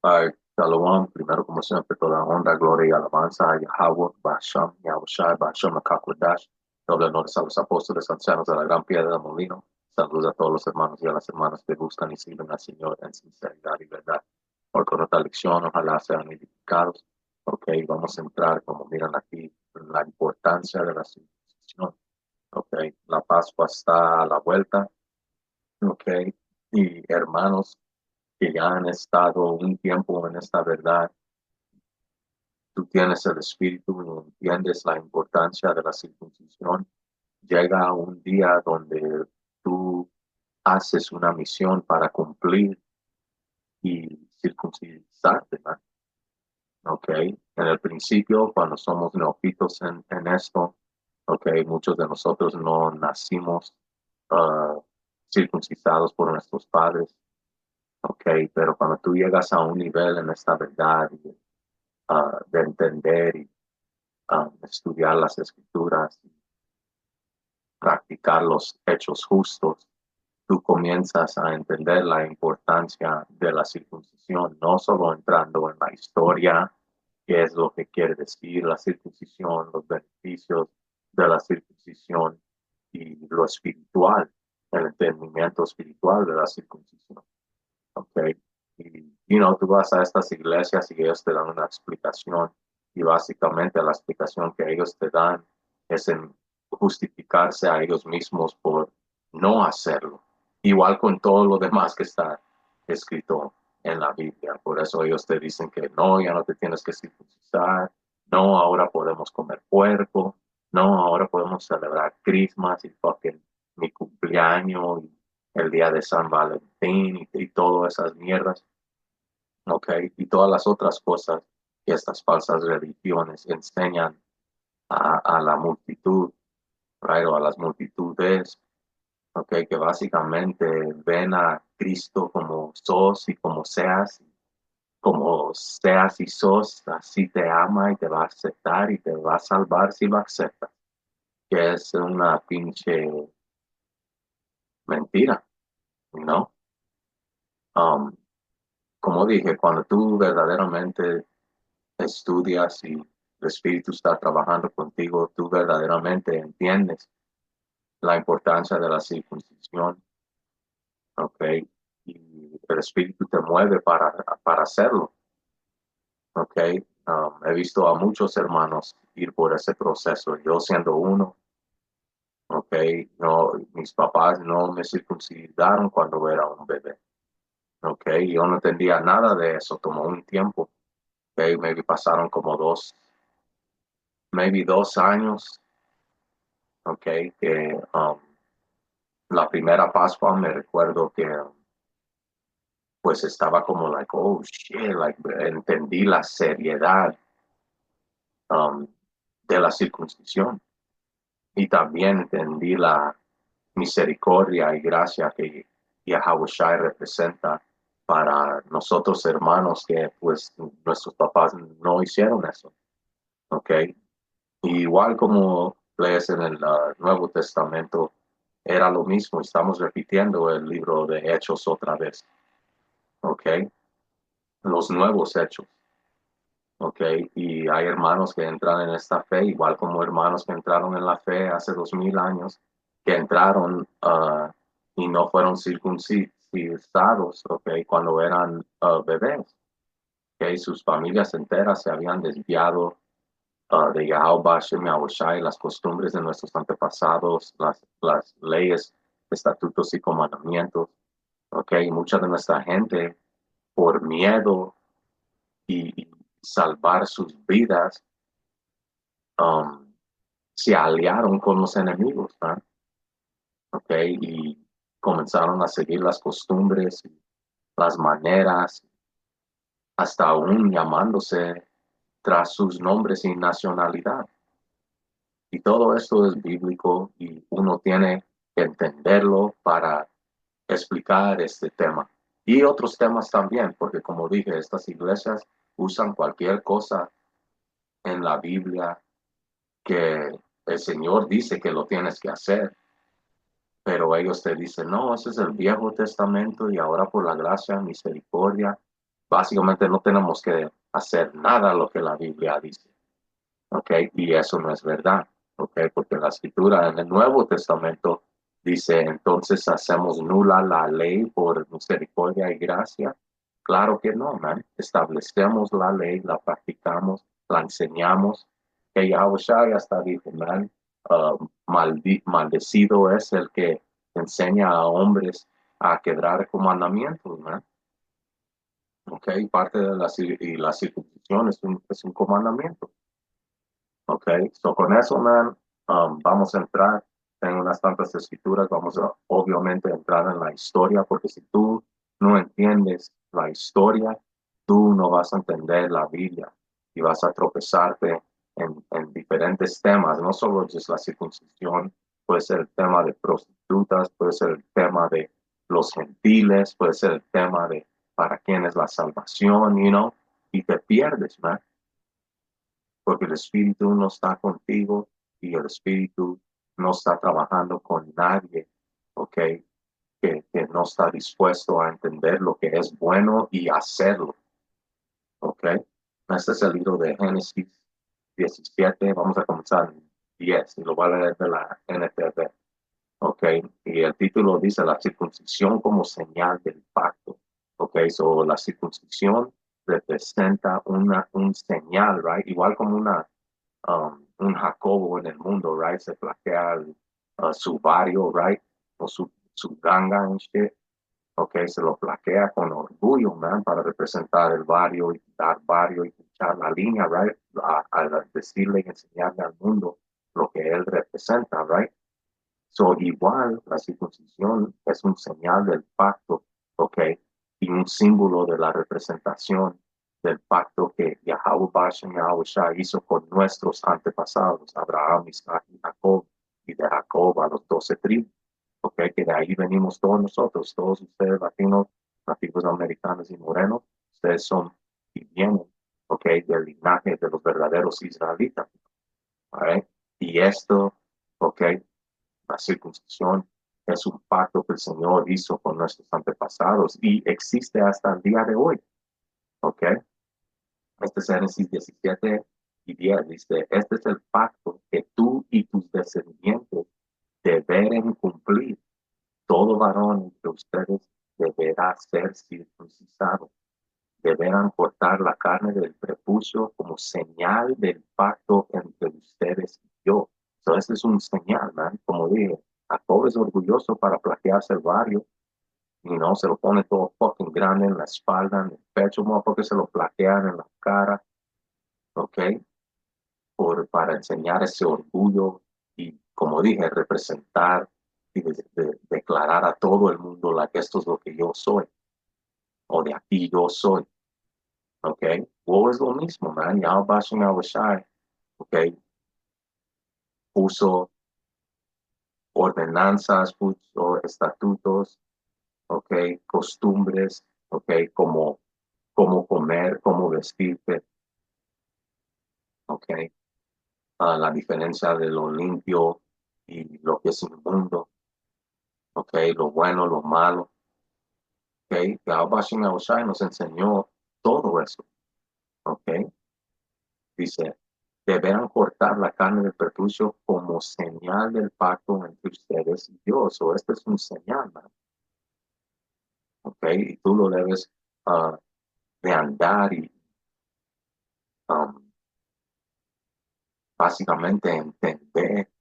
Shalom, primero como siempre, toda honra, gloria y alabanza a Yahweh, Basham, Yahushai, Basham, Akakwadash, doble honores a los apóstoles, ancianos de la gran piedra de molino. Saludos a todos los hermanos y a las hermanas que buscan y sirven al Señor en sinceridad y verdad. Por con otra lección, ojalá sean edificados. Ok, vamos a entrar, como miran aquí, en la importancia de la circuncisión. Ok, la Pascua está a la vuelta. Ok, y hermanos que ya han estado un tiempo en esta verdad, tú tienes el espíritu y entiendes la importancia de la circuncisión, llega un día donde tú haces una misión para cumplir y circuncidarte, ¿no? ¿Ok? En el principio, cuando somos neófitos en esto, ¿ok? Muchos de nosotros no nacimos ah, circuncidados por nuestros padres, ¿ok? Pero cuando tú llegas a un nivel en esta verdad de entender y estudiar las escrituras, practicar los hechos justos, tú comienzas a entender la importancia de la circuncisión, no solo entrando en la historia, qué es lo que quiere decir la circuncisión, los beneficios de la circuncisión y lo espiritual, el entendimiento espiritual de la circuncisión. Okay. Tú vas a estas iglesias y ellos te dan una explicación y básicamente la explicación que ellos te dan es en justificarse a ellos mismos por no hacerlo. Igual con todo lo demás que está escrito en la Biblia. Por eso ellos te dicen que no, ya no te tienes que circuncidar, no, ahora podemos comer puerco, no, ahora podemos celebrar Christmas y fucking mi cumpleaños y el día de San Valentín y todas esas mierdas, ¿ok? Y todas las otras cosas que estas falsas religiones enseñan a la multitud, right? O a las multitudes, ¿ok? Que básicamente ven a Cristo como sos y como seas y sos, así te ama y te va a aceptar y te va a salvar si lo aceptas, que es una pinche mentira, ¿no? Um, como dije, cuando tú verdaderamente estudias y el Espíritu está trabajando contigo, tú verdaderamente entiendes la importancia de la circuncisión, ¿ok? Y el Espíritu te mueve para hacerlo, ¿ok? He visto a muchos hermanos ir por ese proceso, yo siendo uno, ¿ok? No, mis papás no me circuncidaron cuando era un bebé, ¿ok? Yo no entendía nada de eso, tomó un tiempo, ¿ok? Maybe pasaron como maybe 2 años, ok, que la primera Pascua me recuerdo que pues estaba como like, oh shit, like entendí la seriedad um, de la circuncisión y también entendí la misericordia y gracia que Yahushua representa para nosotros hermanos que pues nuestros papás no hicieron eso, ok. Igual como lees en el Nuevo Testamento, era lo mismo, estamos repitiendo el libro de Hechos otra vez, ¿ok? Los nuevos hechos, ¿ok? Y hay hermanos que entran en esta fe, igual como hermanos que entraron en la fe hace 2000 años, que entraron y no fueron circuncidados, ¿ok? Cuando eran bebés, ¿ok? Sus familias enteras se habían desviado de Yahweh Bashem Yahushai, las costumbres de nuestros antepasados, las leyes, estatutos y comandamientos. Okay, mucha de nuestra gente, por miedo y salvar sus vidas, um, se aliaron con los enemigos, ¿no? Okay, y comenzaron a seguir las costumbres, las maneras, hasta aún llamándose tras sus nombres y nacionalidad. Y todo esto es bíblico y uno tiene que entenderlo para explicar este tema. Y otros temas también, porque como dije, estas iglesias usan cualquier cosa en la Biblia que el Señor dice que lo tienes que hacer, pero ellos te dicen, no, ese es el Viejo Testamento y ahora por la gracia, misericordia, básicamente no tenemos que hacer nada lo que la Biblia dice, ¿ok? Y eso no es verdad, ¿ok? Porque la escritura en el Nuevo Testamento dice, entonces hacemos nula la ley por misericordia y gracia. Claro que no, man. Establecemos la ley, la practicamos, la enseñamos. Que Yahushua hasta dijo, man, maldecido es el que enseña a hombres a quebrar comandamientos, man. Ok, parte de la circuncisión es un comandamiento. Ok, so con eso, man, vamos a entrar en unas tantas escrituras, vamos a obviamente entrar en la historia, porque si tú no entiendes la historia, tú no vas a entender la Biblia y vas a tropezarte en diferentes temas, no solo es la circuncisión, puede ser el tema de prostitutas, puede ser el tema de los gentiles, puede ser el tema de para quién es la salvación, y te pierdes, man, porque el Espíritu no está contigo y el Espíritu no está trabajando con nadie, ¿ok? Que no está dispuesto a entender lo que es bueno y hacerlo, ¿ok? Este es el libro de Génesis 17, vamos a comenzar en 10 y lo voy a leer de la NTV, ¿ok? Y el título dice la circuncisión como señal del pacto, ¿ok? So la circuncisión representa un señal, right? Igual como un Jacobo en el mundo, right? Se flaquea su vario, right? O su ganga and shit. Ok, se lo flaquea con orgullo, man, para representar el vario y dar vario y echar la línea, right? A decirle y enseñarle al mundo lo que él representa, right? So, igual, la circuncisión es un señal del pacto, ¿ok? Y un símbolo de la representación del pacto que Yahweh Bashem Yahweh Shai hizo con nuestros antepasados, Abraham, Isaac y Jacob, y de Jacob a los 12 tribus, ¿ok? Que de ahí venimos todos nosotros, todos ustedes latinos, nativos americanos y morenos, ustedes son y vienen, ¿ok? Del linaje de los verdaderos israelitas, ¿ok? Y esto, ¿ok? La circuncisión es un pacto que el Señor hizo con nuestros antepasados y existe hasta el día de hoy. ¿Ok? Este es Génesis 17 y 10. Dice, este es el pacto que tú y tus descendientes deben cumplir. Todo varón entre ustedes deberá ser circuncisado. Deberán cortar la carne del prepucio como señal del pacto entre ustedes y yo. So, este es un señal, man. Como dije, Jacob es orgulloso para plaquearse el barrio y no se lo pone todo fucking grande en la espalda, en el pecho, porque se lo plaquean en la cara, ¿ok? Para enseñar ese orgullo y, como dije, representar y declarar a todo el mundo que esto es lo que yo soy, o de aquí yo soy. ¿Ok? O es lo mismo, man. Yahweh Bashem Yahweh Shai, ¿ok? Puso ordenanzas, puso estatutos, ¿ok? Costumbres, ¿ok? Cómo comer, cómo vestirte, ¿ok? La diferencia de lo limpio y lo que es inmundo, ¿ok? Lo bueno, lo malo, ¿ok? Yahweh Bashem Yahweh Shai nos enseñó todo eso, ¿ok? Dice, deberán cortar la carne del prepucio como señal del pacto entre ustedes y Dios. O este es un señal, ¿no? ¿Ok? Y tú lo debes de andar y um, básicamente entender.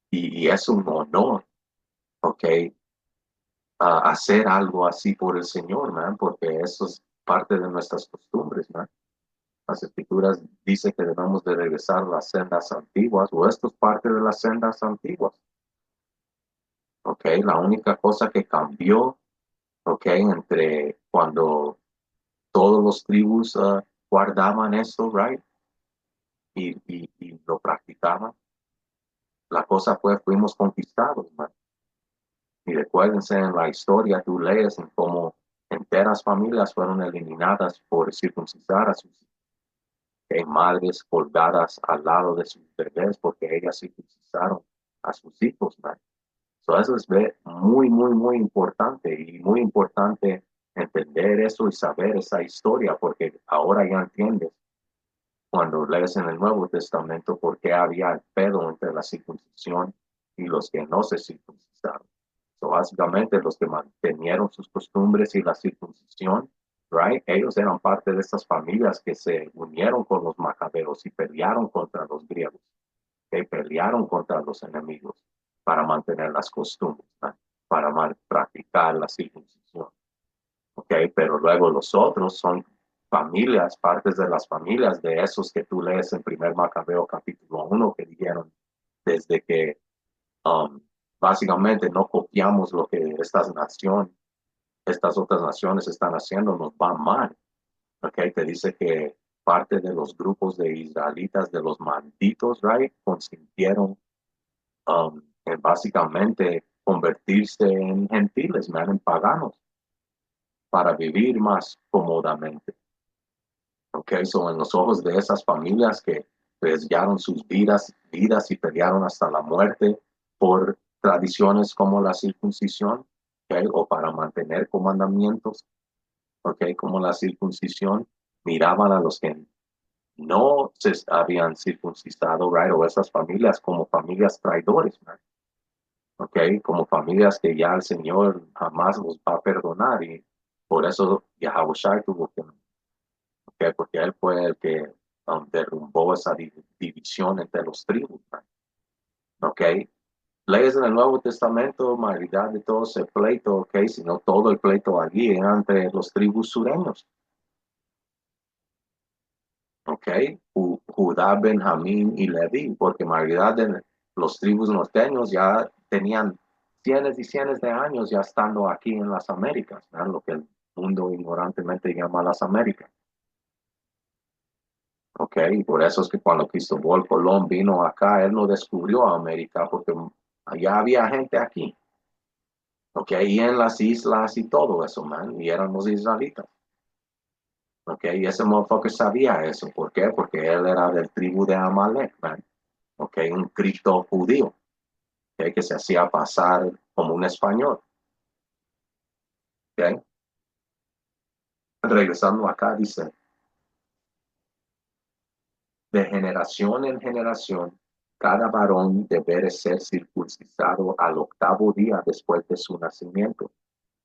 Y es un honor, ¿ok? Hacer algo así por el Señor, man, porque eso es parte de nuestras costumbres, man. Las escrituras dicen que debemos de regresar a las sendas antiguas, o esto es parte de las sendas antiguas. ¿Ok? La única cosa que cambió, ¿ok? Entre cuando todos los tribus guardaban esto, right? Y lo practicaban. La cosa fue, fuimos conquistados, man. Y recuérdense en la historia, tú lees en cómo enteras familias fueron eliminadas por circuncidar a sus madres colgadas al lado de sus bebés porque ellas circuncidaron a sus hijos, man. So eso es muy, muy, muy importante y muy importante entender eso y saber esa historia, porque ahora ya entiendes cuando lees en el Nuevo Testamento por qué había el pedo entre la circuncisión y los que no se circuncidaron. So, básicamente los que mantenieron sus costumbres y la circuncisión, right? Ellos eran parte de estas familias que se unieron con los macabeos y pelearon contra los griegos, que pelearon contra los enemigos para mantener las costumbres, ¿no? Para practicar la circuncisión. Okay, pero luego los otros son familias, partes de las familias de esos que tú lees en primer Macabeo capítulo 1 que dijeron desde que um, básicamente no copiamos lo que estas otras naciones están haciendo, nos va mal. Okay, te dice que parte de los grupos de israelitas, de los malditos, right, consintieron en básicamente convertirse en gentiles, man, en paganos, para vivir más cómodamente. Okay, so en los ojos de esas familias que arriesgaron sus vidas y pelearon hasta la muerte por tradiciones como la circuncisión, okay, o para mantener comandamientos, okay, como la circuncisión, miraban a los que no se habían circuncidado, right, o esas familias como familias traidores, man. Okay, como familias que ya el Señor jamás los va a perdonar y por eso Yahushua tuvo que, okay, porque él fue el que derrumbó esa división entre los tribus, man. Okay, leyes en el Nuevo Testamento, mayoría de todo ese pleito, okay, sino todo el pleito allí entre los tribus sureños, okay, Judá, Benjamín y Leví, porque mayoría de los tribus norteños ya tenían cientos y cientos de años ya estando aquí en las Américas, ¿no? Lo que el mundo ignorantemente llama las Américas. Okay, y por eso es que cuando Cristóbal Colón vino acá, él no descubrió América porque allá había gente aquí, okay, y en las islas y todo eso, man, y eran los israelitas. Okay, y ese motherfucker sabía eso. ¿Por qué? Porque él era del tribu de Amalek, man. Okay, un cripto judío, okay, que se hacía pasar como un español. Okay. Regresando acá, dice, de generación en generación, cada varón debe ser circuncidado al octavo día después de su nacimiento.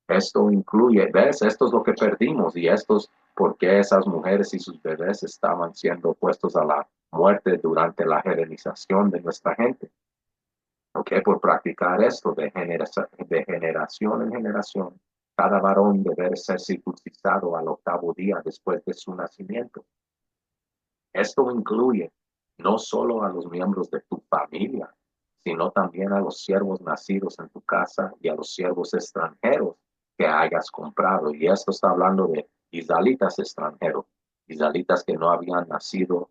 Esto incluye, ¿ves? Esto es lo que perdimos y esto es por qué esas mujeres y sus bebés estaban siendo puestos a la muerte durante la helenización de nuestra gente. ¿Ok? Por practicar esto de generación en generación, cada varón debe ser circuncidado al octavo día después de su nacimiento. Esto incluye no solo a los miembros de tu familia, sino también a los siervos nacidos en tu casa y a los siervos extranjeros que hayas comprado. Y esto está hablando de israelitas extranjeros, israelitas que no habían nacido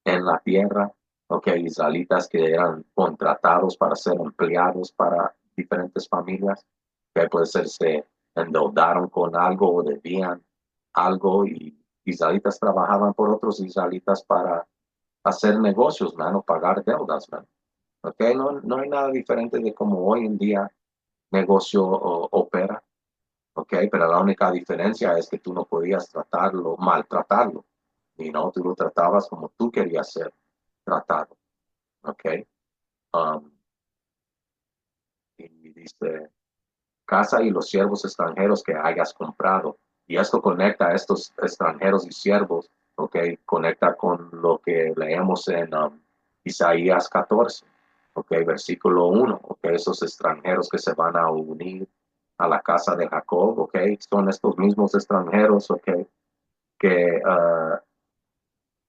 en la tierra, okay, israelitas que eran contratados para ser empleados para diferentes familias, que puede ser se endeudaron con algo o debían algo y israelitas trabajaban por otros israelitas para hacer negocios, man, o pagar deudas, man. Okay, no hay nada diferente de como hoy en día negocio opera, okay, pero la única diferencia es que tú no podías maltratarlo, y no, tú lo tratabas como tú querías ser tratado, okay. Um, y dice, casa y los siervos extranjeros que hayas comprado. Y esto conecta a estos extranjeros y siervos, ¿ok? Conecta con lo que leemos en Isaías 14, ¿ok? Versículo 1, ¿ok? Esos extranjeros que se van a unir a la casa de Jacob, ¿ok? Son estos mismos extranjeros, ¿ok? Que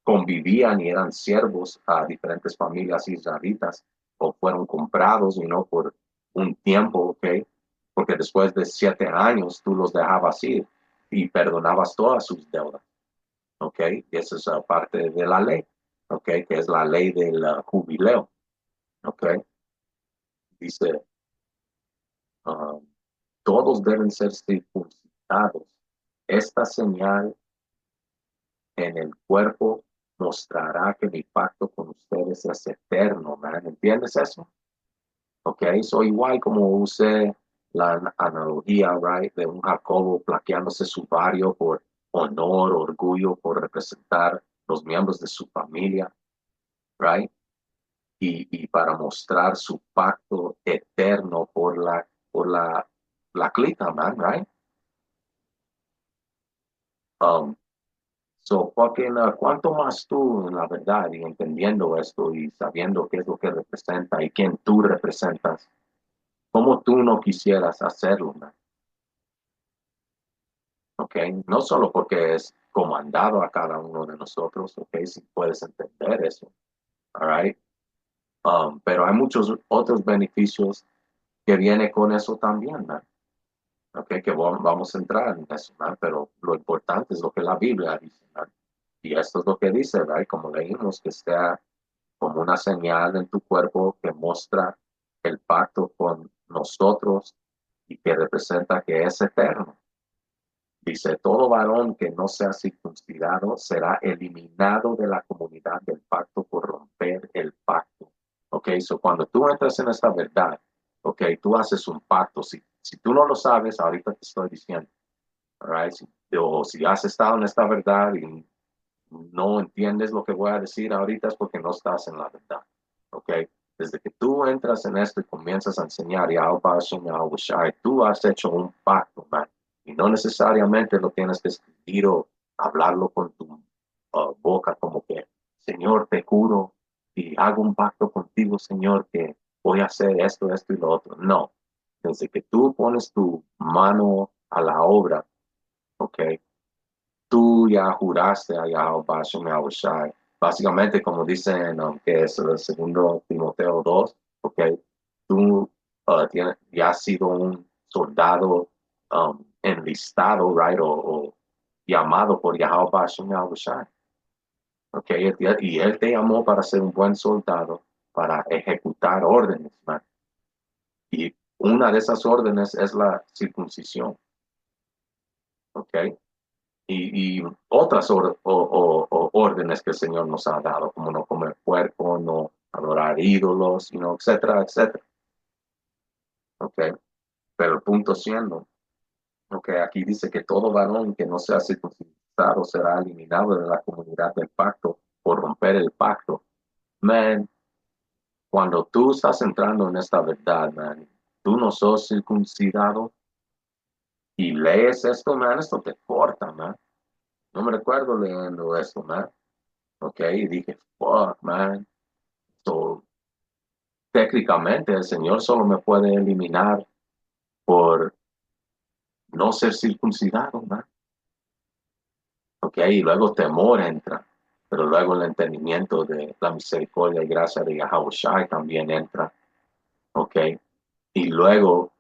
convivían y eran siervos a diferentes familias israelitas o fueron comprados y no por un tiempo, ¿ok? Porque después de 7 años tú los dejabas ir y perdonabas todas sus deudas, ¿ok? Y esa es parte de la ley, ¿ok? Que es la ley del jubileo, ¿ok? Dice, uh, todos deben ser circuncidados. Esta señal en el cuerpo mostrará que mi pacto con ustedes es eterno, man. ¿Entiendes eso? Ok, so igual como usé la analogía, right, de un Jacobo plaqueándose su barrio por honor, orgullo, por representar los miembros de su familia, right? Y para mostrar su pacto eterno por la clica, man, right? Um, so, fucking, ¿cuánto más tú, en la verdad, y entendiendo esto y sabiendo qué es lo que representa y quién tú representas, cómo tú no quisieras hacerlo, man? ¿Ok? No solo porque es comandado a cada uno de nosotros, ¿ok? Si puedes entender eso, all right? Pero hay muchos otros beneficios que vienen con eso también, man. ¿Ok? Que vamos a entrar en eso, man. Pero lo importante es lo que la Biblia dice, man. Y esto es lo que dice, ¿verdad? Como leímos, que sea como una señal en tu cuerpo que muestra el pacto con nosotros y que representa que es eterno. Dice, todo varón que no sea circuncidado será eliminado de la comunidad del pacto por romper el pacto. Ok, so cuando tú entras en esta verdad, ok, tú haces un pacto. Si tú no lo sabes, ahorita te estoy diciendo, all right? O si has estado en esta verdad y no entiendes lo que voy a decir ahorita es porque no estás en la verdad. Ok, desde que tú entras en esto y comienzas a enseñar Yahweh Hashem, Yahweh Shai, tú has hecho un pacto, man. Y no necesariamente lo tienes que escribir o hablarlo con tu boca como que, Señor, te juro y hago un pacto contigo, Señor, que voy a hacer esto, esto y lo otro. No, desde que tú pones tu mano a la obra, ok, tú ya juraste a Yahweh Hashem Yahweh Shai. Básicamente, como dicen, que es el segundo Timoteo 2, porque tú ya has sido un soldado enlistado, right, o llamado por Yahweh Hashem Yahweh Shai. Okay, y él te llamó para ser un buen soldado, para ejecutar órdenes, man. Y una de esas órdenes es la circuncisión, ¿ok? Y otras órdenes que el Señor nos ha dado, como no comer puerco, no adorar ídolos, etcétera, etcétera. Okay. Pero el punto siendo, okay, aquí dice que todo varón que no sea circuncidado será eliminado de la comunidad del pacto por romper el pacto. Man, cuando tú estás entrando en esta verdad, man, tú no sos circuncidado y lees esto, man, esto te corta, man. No me recuerdo leyendo esto, man. Ok, y dije, fuck, man. So, técnicamente el Señor solo me puede eliminar por no ser circuncidado, man. Ok, y luego temor entra, pero luego el entendimiento de la misericordia y gracia de Yahweh Shai también entra. Ok, y luego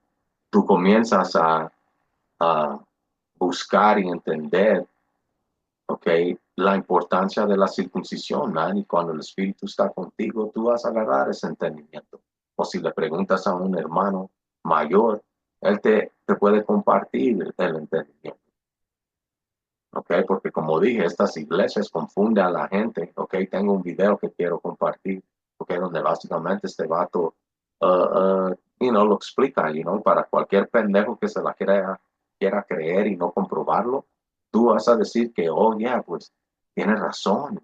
tú comienzas a buscar y entender, ok, la importancia de la circuncisión, man, y cuando el Espíritu está contigo, tú vas a agarrar ese entendimiento. O si le preguntas a un hermano mayor, él te puede compartir el entendimiento, ok, porque como dije, estas iglesias confunden a la gente, ok, tengo un video que quiero compartir, ok, donde básicamente este vato, lo explica, para cualquier pendejo que se la quiera creer y no comprobarlo, tú vas a decir que, oh, yeah, pues, tienes razón,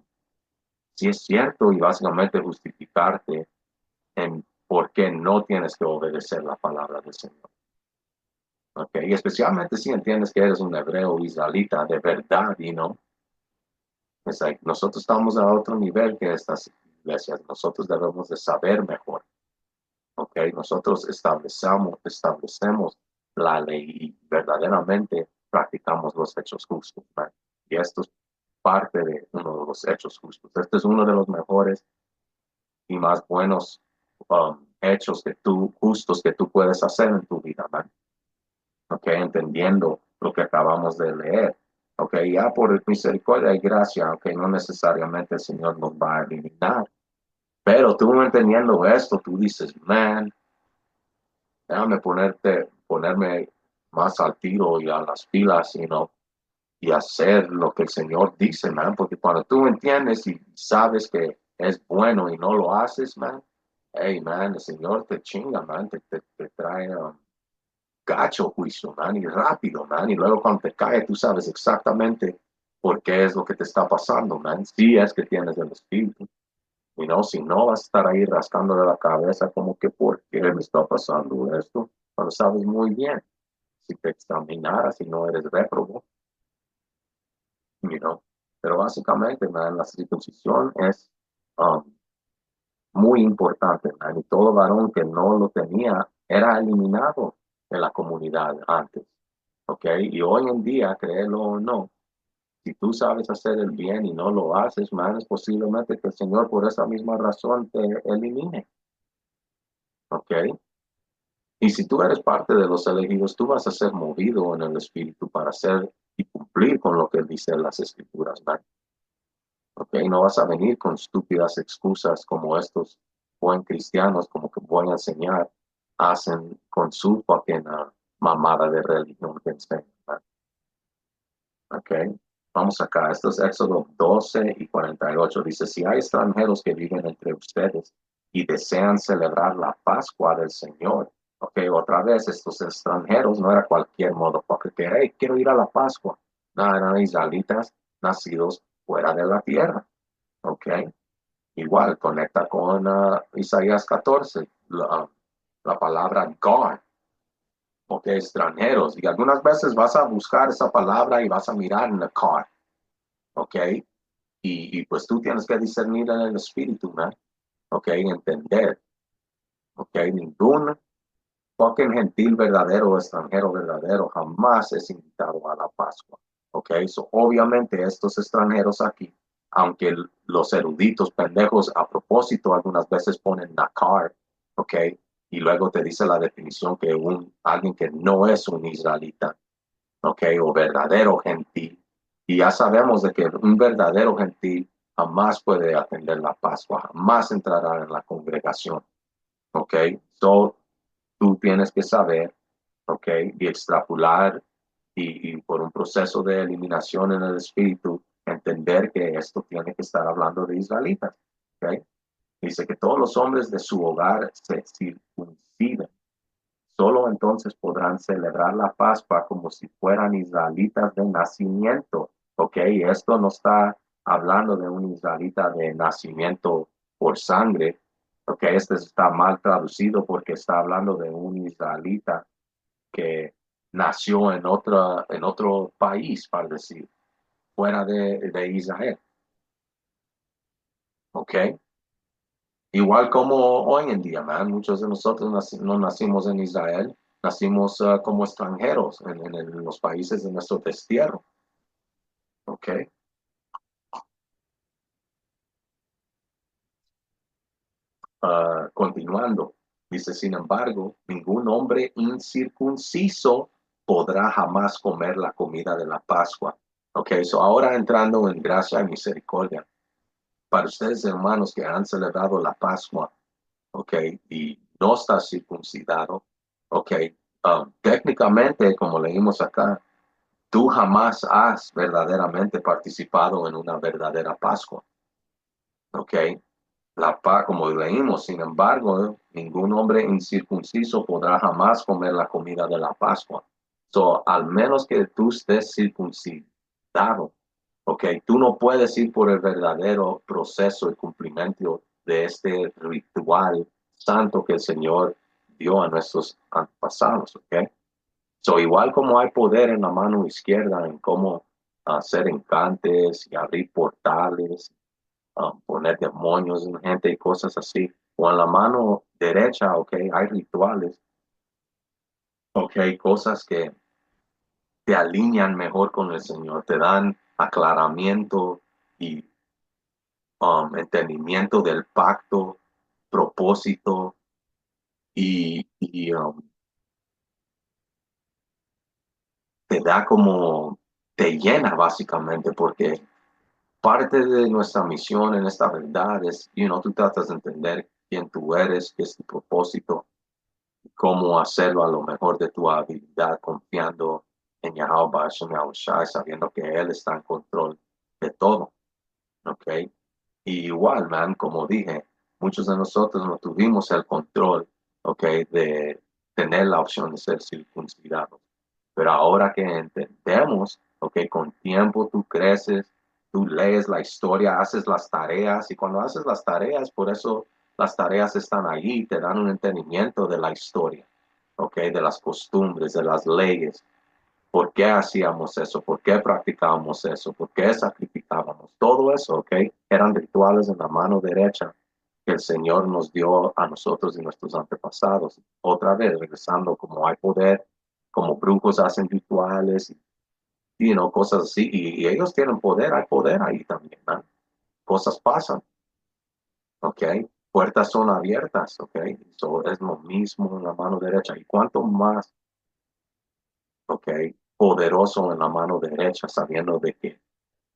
sí es cierto, y básicamente justificarte en por qué no tienes que obedecer la palabra del Señor. Okay. Y especialmente si entiendes que eres un hebreo israelita de verdad, es like, nosotros estamos a otro nivel que estas iglesias, nosotros debemos de saber mejor, okay. Nosotros establecemos la ley y verdaderamente practicamos los hechos justos, man. Y esto es parte de uno de los hechos justos. Este es uno de los mejores y más buenos hechos justos que tú puedes hacer en tu vida, man. Ok, entendiendo lo que acabamos de leer. Ok, ya por misericordia y gracia, ok, no necesariamente el Señor nos va a eliminar. Pero tú entendiendo esto, tú dices, man, déjame ponerme más al tiro y a las pilas, y hacer lo que el Señor dice, man, porque cuando tú entiendes y sabes que es bueno y no lo haces, man, hey, man, el Señor te chinga, man, te trae gacho juicio, man, y rápido, man, y luego cuando te cae, tú sabes exactamente por qué es lo que te está pasando, man, si es que tienes el espíritu, y no, si no vas a estar ahí rascándole la cabeza como que por qué me está pasando esto, cuando sabes muy bien, si te examinaras y no eres réprobo, you know, pero básicamente, man, la circuncisión es um, muy importante, man, y todo varón que no lo tenía era eliminado de la comunidad antes, ¿ok? Y hoy en día, créelo o no, si tú sabes hacer el bien y no lo haces, man, es posiblemente que el Señor por esa misma razón te elimine, ¿ok? Y si tú eres parte de los elegidos, tú vas a ser movido en el Espíritu para hacer y cumplir con lo que dice las Escrituras, man. ¿Ok? No vas a venir con estúpidas excusas como estos buen cristianos, como que voy a enseñar, hacen con su fucking mamada de religión que enseñan, man. ¿Ok? Vamos acá, esto es Éxodo 12 y 48. Dice, si hay extranjeros que viven entre ustedes y desean celebrar la Pascua del Señor, ok, otra vez, estos extranjeros no era cualquier modo, porque hey, quiero ir a la Pascua. No, eran israelitas nacidos fuera de la tierra, ok. Igual, conecta con Isaías 14, la palabra God, ok, extranjeros. Y algunas veces vas a buscar esa palabra y vas a mirar en la car, ok. Y pues tú tienes que discernir en el espíritu, ¿no? Ok, entender, ok. Ningún fucking gentil verdadero o extranjero verdadero jamás es invitado a la Pascua, ok. So, obviamente estos extranjeros aquí, aunque los eruditos pendejos a propósito algunas veces ponen nakar, ok, y luego te dice la definición que alguien que no es un israelita, ok, o verdadero gentil, y ya sabemos de que un verdadero gentil jamás puede atender la Pascua, jamás entrará en la congregación, ok. So, tú tienes que saber, ok, y extrapolar y por un proceso de eliminación en el espíritu, entender que esto tiene que estar hablando de israelitas, ok. Dice que todos los hombres de su hogar se circunciden. Solo entonces podrán celebrar la Pascua como si fueran israelitas de nacimiento. ¿Ok? Esto no está hablando de un israelita de nacimiento por sangre. ¿Ok? Este está mal traducido porque está hablando de un israelita que nació en otro país, para decir, fuera de Israel. ¿Ok? Igual como hoy en día, man, muchos de nosotros no nacimos en Israel, nacimos como extranjeros en los países de nuestro destierro, ¿ok? Continuando, dice, sin embargo, ningún hombre incircunciso podrá jamás comer la comida de la Pascua, ¿ok? So ahora entrando en gracia y misericordia, para ustedes hermanos que han celebrado la Pascua, ¿ok? Y no está circuncidado, ¿ok? Técnicamente, como leímos acá, tú jamás has verdaderamente participado en una verdadera Pascua, ¿ok? Como leímos, sin embargo, ningún hombre incircunciso podrá jamás comer la comida de la Pascua. So, al menos que tú estés circuncidado, ¿ok? Tú no puedes ir por el verdadero proceso y cumplimiento de este ritual santo que el Señor dio a nuestros antepasados, ¿ok? So, igual como hay poder en la mano izquierda en cómo hacer encantes y abrir portales, poner demonios en gente y cosas así, o en la mano derecha, ok, hay rituales, ok, cosas que te alinean mejor con el Señor, te dan aclaramiento y entendimiento del pacto, propósito y te da como, te llena básicamente porque parte de nuestra misión en esta verdad es, tú tratas de entender quién tú eres, qué es tu propósito, cómo hacerlo a lo mejor de tu habilidad, confiando en Yahweh Hashem Yahushua, sabiendo que Él está en control de todo, ¿ok? Y igual, man, como dije, muchos de nosotros no tuvimos el control, ¿ok? tener la opción de ser circuncidados. Pero ahora que entendemos, ok, con tiempo tú creces, tú lees la historia, haces las tareas, y cuando haces las tareas, por eso las tareas están allí, te dan un entendimiento de la historia, ok, de las costumbres, de las leyes. ¿Por qué hacíamos eso? ¿Por qué practicábamos eso? ¿Por qué sacrificábamos? Todo eso, ¿ok? Eran rituales en la mano derecha que el Señor nos dio a nosotros y nuestros antepasados. Otra vez, regresando, como hay poder, como brujos hacen rituales, cosas así, y ellos tienen poder, hay poder ahí también, ¿no? Cosas pasan, ¿ok? Puertas son abiertas, ¿ok? Eso es lo mismo en la mano derecha. Y cuanto más, ¿ok? Poderoso en la mano derecha, sabiendo de que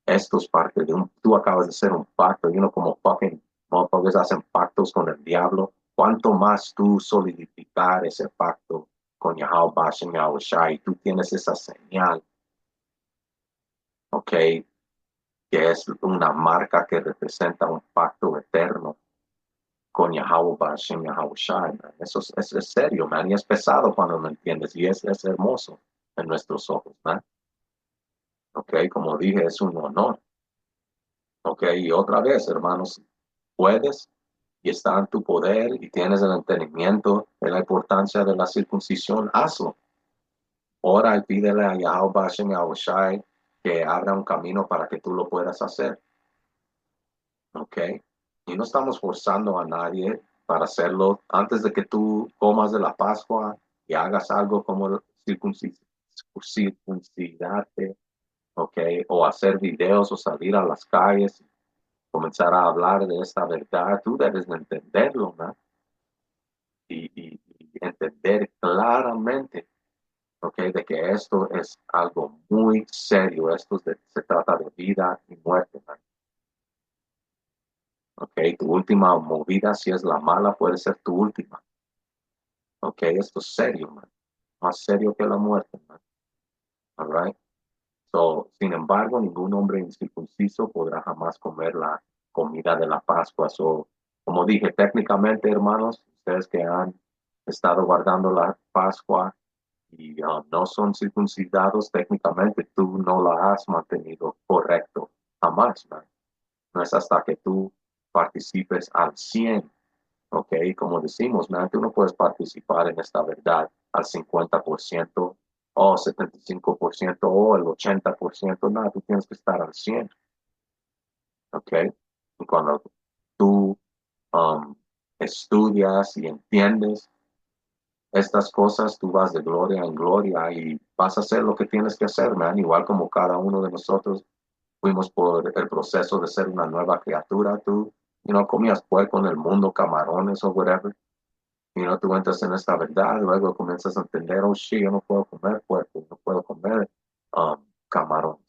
esto es parte de tú acabas de hacer un pacto, como fucking motherfuckers hacen pactos con el diablo. Cuanto más tú solidificar ese pacto con Yahweh Bashem Yahweh Shai, tú tienes esa señal, ¿ok? Que es una marca que representa un pacto eterno con Yahweh Bashem Yahweh Shai, man. Eso es serio, man, y es pesado cuando lo entiendes, y es hermoso en nuestros ojos, man. ¿Ok? Como dije, es un honor. Ok, y otra vez, hermanos, puedes y está en tu poder y tienes el entendimiento de la importancia de la circuncisión, hazlo. Ora y pídele a Yahweh Bashem Yahweh Shai que abra un camino para que tú lo puedas hacer. Ok, y no estamos forzando a nadie para hacerlo antes de que tú comas de la Pascua y hagas algo como circuncidarte, ok, o hacer videos o salir a las calles comenzar a hablar de esta verdad, tú debes de entenderlo, ¿no? Y entender claramente, ¿ok? De que esto es algo muy serio, se trata de vida y muerte, ¿no? ¿Ok? Tu última movida, si es la mala, puede ser tu última, ¿ok? Esto es serio, ¿no? Más serio que la muerte, ¿no? All right? So, sin embargo, ningún hombre incircunciso podrá jamás comer la comida de la Pascua. So, como dije, técnicamente, hermanos, ustedes que han estado guardando la Pascua y no son circuncidados, técnicamente tú no la has mantenido correcto jamás, man. No es hasta que tú participes al 100, ¿ok? Como decimos, man, tú no puedes participar en esta verdad al 50% o 75% o el 80%, nada, tú tienes que estar al 100, ¿ok? Y cuando tú um, estudias y entiendes estas cosas, tú vas de gloria en gloria y vas a hacer lo que tienes que hacer, man, igual como cada uno de nosotros fuimos por el proceso de ser una nueva criatura, tú, comías puerco en el mundo, camarones o whatever. Tú entras en esta verdad, luego comienzas a entender, oh, shit, yo no puedo comer puerco, no puedo comer camarones.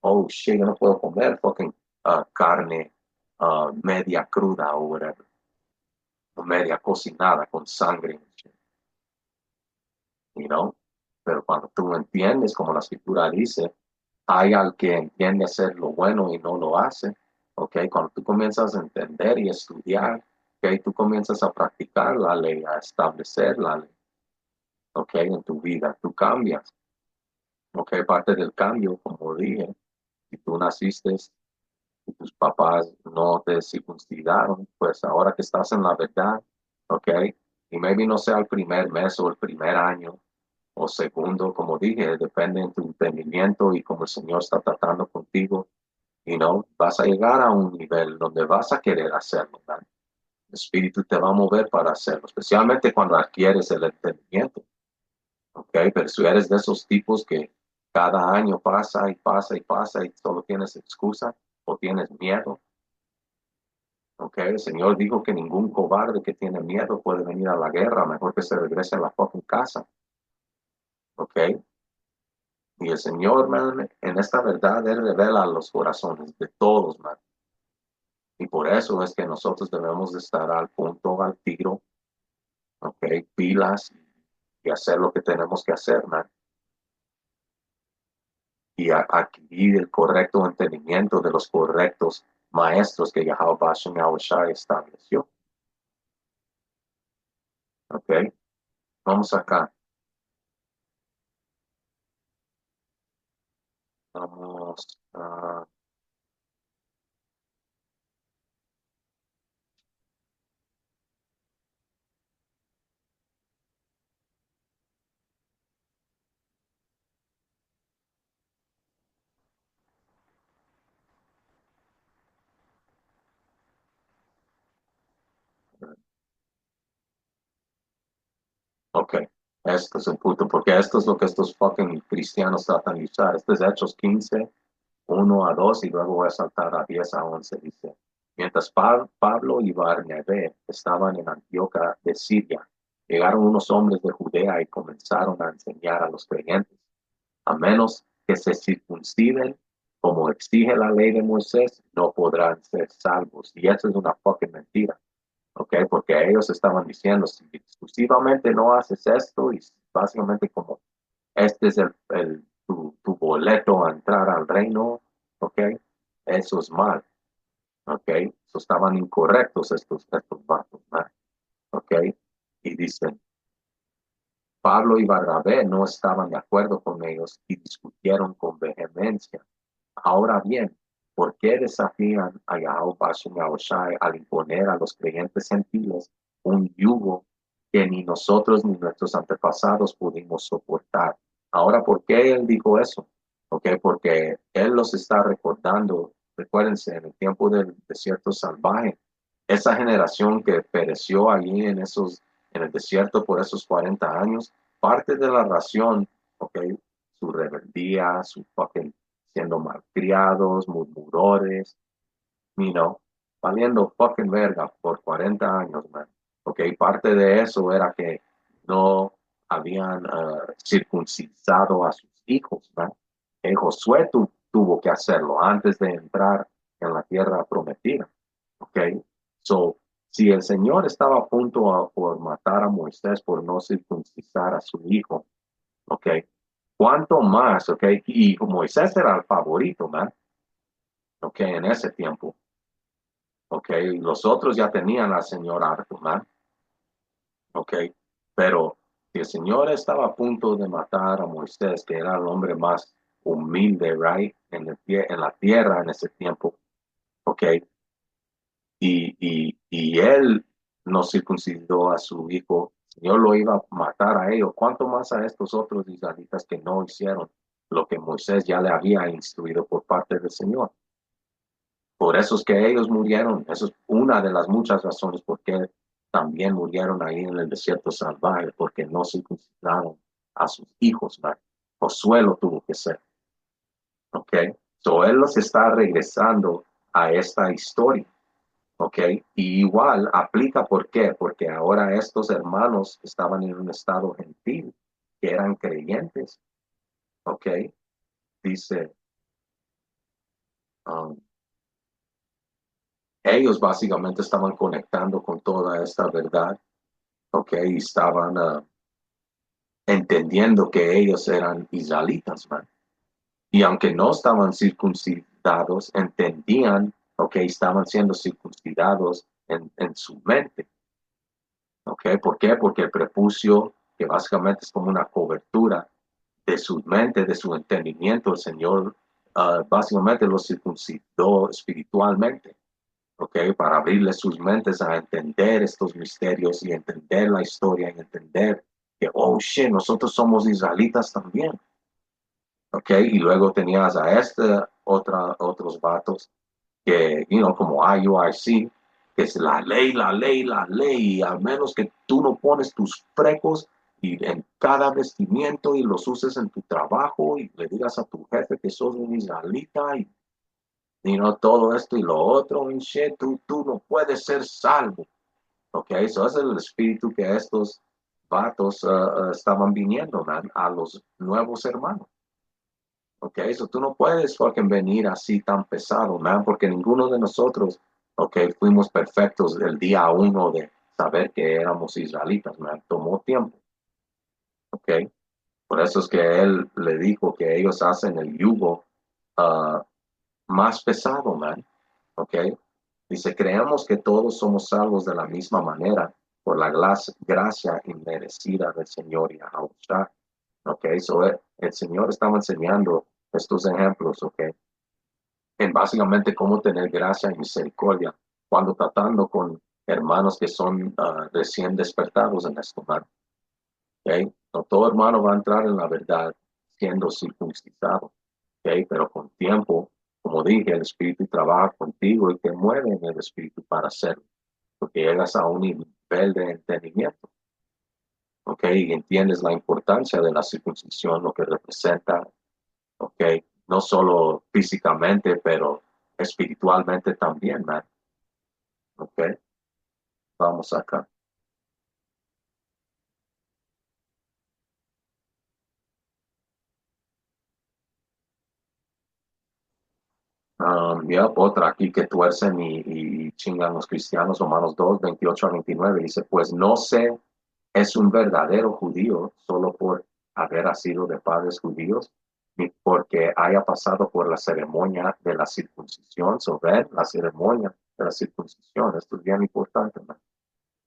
Oh, shit, yo no puedo comer fucking carne media cruda o whatever, o media cocinada con sangre, you know? Pero cuando tú entiendes, como la escritura dice, hay al que entiende hacer lo bueno y no lo hace, ¿ok? Cuando tú comienzas a entender y estudiar, ¿ok? Tú comienzas a practicar la ley, a establecer la ley. ¿Ok? En tu vida, tú cambias, ¿ok? Parte del cambio, como dije, si tú naciste y tus papás no te circuncidaron, pues ahora que estás en la verdad, ¿ok? Y maybe no sea el primer mes o el primer año o segundo, como dije, depende de tu entendimiento y cómo el Señor está tratando contigo, vas a llegar a un nivel donde vas a querer hacerlo, ¿verdad? El Espíritu te va a mover para hacerlo, especialmente cuando adquieres el entendimiento. ¿Ok? Pero si eres de esos tipos que cada año pasa y pasa y pasa y solo tienes excusa o tienes miedo, ¿ok? El Señor dijo que ningún cobarde que tiene miedo puede venir a la guerra, mejor que se regrese a la fucking casa, ¿ok? Y el Señor, man, en esta verdad, Él revela los corazones de todos, man. Y por eso es que nosotros debemos de estar al punto, al tiro, ¿ok? Pilas y hacer lo que tenemos que hacer, man. Y adquirir el correcto entendimiento de los correctos maestros que Yahweh Bashem Yahweh Shai estableció. ¿Ok? Vamos acá. Vamos a... Ok, esto es el punto, porque esto es lo que estos fucking cristianos tratan de usar. Este es Hechos 15, 1 a 2, y luego voy a saltar a 10 a 11. Dice, mientras Pablo y Bernabé estaban en Antioquía de Siria, llegaron unos hombres de Judea y comenzaron a enseñar a los creyentes, a menos que se circunciden como exige la ley de Moisés, no podrán ser salvos. Y eso es una fucking mentira. ¿Ok? Porque ellos estaban diciendo, si exclusivamente no haces esto, y básicamente como este es tu boleto a entrar al reino, ¿ok? Eso es mal, ¿ok? So estaban incorrectos estos vatos, ¿no? ¿Ok? Y dicen, Pablo y Barrabé no estaban de acuerdo con ellos y discutieron con vehemencia. Ahora bien, ¿por qué desafían a Yahweh Bashim Yahushai al imponer a los creyentes gentiles un yugo que ni nosotros ni nuestros antepasados pudimos soportar? Ahora, ¿por qué él dijo eso? Okay, porque él los está recordando, recuérdense, en el tiempo del desierto salvaje, esa generación que pereció allí en el desierto por esos 40 años, parte de la ración, okay, su rebeldía, su fucking siendo malcriados, murmuradores, valiendo fucking verga por 40 años, man. Ok, parte de eso era que no habían circuncidado a sus hijos, man. Josué tuvo que hacerlo antes de entrar en la tierra prometida. Ok, so, si el Señor estaba a punto por matar a Moisés por no circuncidar a su hijo, ok, ¿cuánto más, ok? Y Moisés era el favorito, man, ok, en ese tiempo, ok. Los otros ya tenían al Señor harto, man, ok. Pero si el Señor estaba a punto de matar a Moisés, que era el hombre más humilde, right, en la tierra en ese tiempo, ok, y él no circuncidó a su hijo, el Señor lo iba a matar a ellos. ¿Cuánto más a estos otros israelitas que no hicieron lo que Moisés ya le había instruido por parte del Señor? Por eso es que ellos murieron. Eso es una de las muchas razones por qué también murieron ahí en el desierto salvaje, porque no circuncidaron a sus hijos, ¿verdad? Josué lo tuvo que ser, ¿ok? So él los está regresando a esta historia, ¿ok? Y igual aplica, ¿por qué? Porque ahora estos hermanos estaban en un estado gentil, que eran creyentes, ¿ok? Dice, um, ellos básicamente estaban conectando con toda esta verdad, ¿ok? Y estaban entendiendo que ellos eran israelitas, man. Y aunque no estaban circuncidados, entendían, ¿ok? Estaban siendo circuncidados en su mente, ¿ok? ¿Por qué? Porque el prepucio, que básicamente es como una cobertura de su mente, de su entendimiento, el Señor básicamente los circuncidó espiritualmente. ¿Ok? Para abrirle sus mentes a entender estos misterios y entender la historia y entender que, oh, shit, nosotros somos israelitas también. ¿Ok? Y luego tenías a otros vatos que, como IUIC, que es la ley, la ley, la ley, y al menos que tú no pones tus frecos y en cada vestimiento y los uses en tu trabajo y le digas a tu jefe que sos un israelita y no todo esto y lo otro, y shit, tú no puedes ser salvo. Ok, eso es el espíritu que estos vatos estaban viniendo, man, a los nuevos hermanos. Ok, eso tú no puedes fucking venir así tan pesado, man, porque ninguno de nosotros, ok, fuimos perfectos el día uno de saber que éramos israelitas, man, tomó tiempo. Ok, por eso es que él le dijo que ellos hacen el yugo uh, más pesado, man. ¿Ok? Dice, creemos que todos somos salvos de la misma manera, por la gracia inmerecida del Señor Yahushua. Ok, so el Señor estaba enseñando estos ejemplos, ok, en básicamente cómo tener gracia y misericordia cuando tratando con hermanos que son recién despertados en esto, man. Okay. No todo hermano va a entrar en la verdad siendo circuncidado, okay. Pero con tiempo, como dije, el Espíritu trabaja contigo y te mueve en el Espíritu para hacerlo, porque llegas a un nivel de entendimiento, okay, y entiendes la importancia de la circuncisión, lo que representa, okay, no solo físicamente, pero espiritualmente también, man. Okay, vamos acá. Otra aquí que tuercen y chingan los cristianos, Romanos 2 28 a 29 dice, pues no se es un verdadero judío solo por haber nacido de padres judíos, ni porque haya pasado por la ceremonia de la circuncisión, sobre la ceremonia de la circuncisión. Esto es bien importante, ¿no?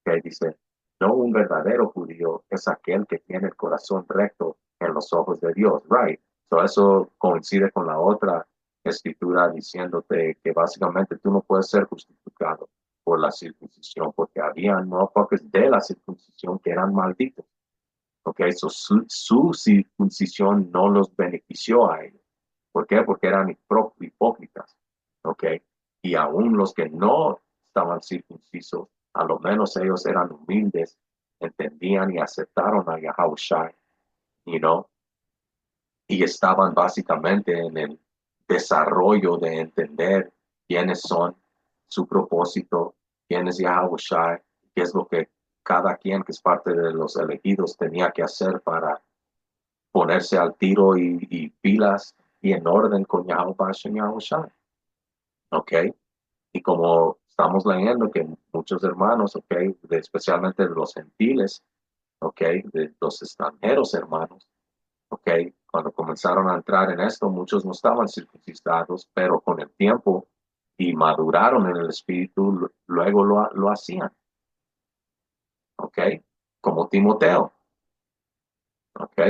Que dice, no un verdadero judío es aquel que tiene el corazón recto en los ojos de Dios, right? So eso coincide con la otra escritura diciéndote que básicamente tú no puedes ser justificado por la circuncisión, porque había motherfuckers de la circuncisión que eran malditos. Ok, so su circuncisión no los benefició a ellos. ¿Por qué? Porque eran hipócritas. Ok, y aún los que no estaban circuncisos, a lo menos ellos eran humildes, entendían y aceptaron a Yahushua, you know, y estaban básicamente en el desarrollo de entender quiénes son, su propósito, quién es Yahushua, qué es lo que cada quien que es parte de los elegidos tenía que hacer para ponerse al tiro y pilas y en orden con Yahushua. ¿Ok? Y como estamos leyendo que muchos hermanos, ¿ok? Especialmente de los gentiles, ¿ok? De los extranjeros hermanos, ¿ok? Cuando comenzaron a entrar en esto, muchos no estaban circuncidados, pero con el tiempo y maduraron en el espíritu, luego lo hacían, ¿ok? Como Timoteo, ¿ok?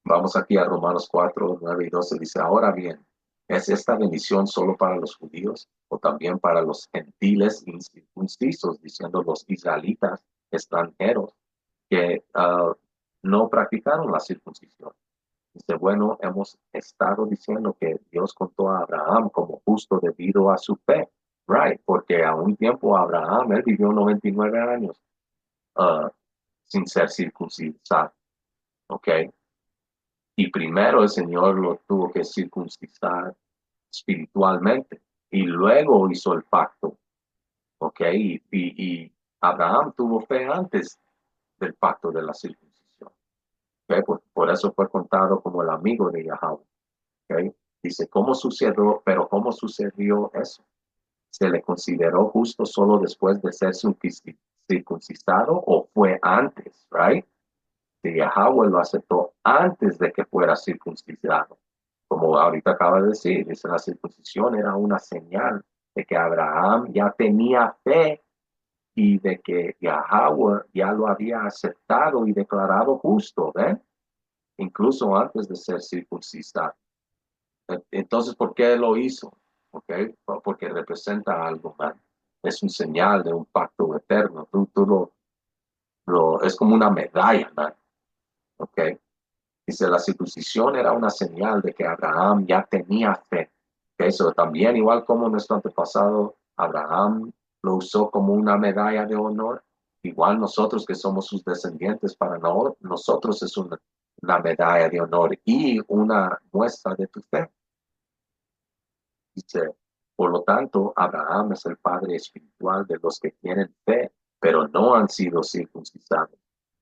Vamos aquí a Romanos 4 9 y 12 dice, ahora bien, ¿es esta bendición solo para los judíos o también para los gentiles incircuncisos, diciendo los israelitas extranjeros que no practicaron la circuncisión? Dice, bueno, hemos estado diciendo que Dios contó a Abraham como justo debido a su fe, right? Porque a un tiempo Abraham, él vivió 99 años uh, sin ser circuncidado, ¿ok? Y primero el Señor lo tuvo que circuncidar espiritualmente y luego hizo el pacto, ¿ok? Y Abraham tuvo fe antes del pacto de la circuncisión, ¿ok? Por eso fue contado como el amigo de Yahweh, ¿ok? Dice, ¿cómo sucedió? Pero ¿cómo sucedió eso? ¿Se le consideró justo solo después de ser circuncidado o fue antes, right? Si Yahweh lo aceptó antes de que fuera circuncidado. Como ahorita acaba de decir, dice, la circuncisión era una señal de que Abraham ya tenía fe y de que Yahweh ya lo había aceptado y declarado justo, ¿ven? Incluso antes de ser circuncidado. Entonces, ¿por qué lo hizo? ¿Okay? Porque representa algo, man. Es un señal de un pacto eterno. Es como una medalla, man. ¿Ok? Dice, la circuncisión era una señal de que Abraham ya tenía fe. Eso también, igual como nuestro antepasado Abraham lo usó como una medalla de honor, igual nosotros que somos sus descendientes, para nosotros es una medalla de honor y una muestra de tu fe. Dice, por lo tanto, Abraham es el padre espiritual de los que tienen fe, pero no han sido circuncidados.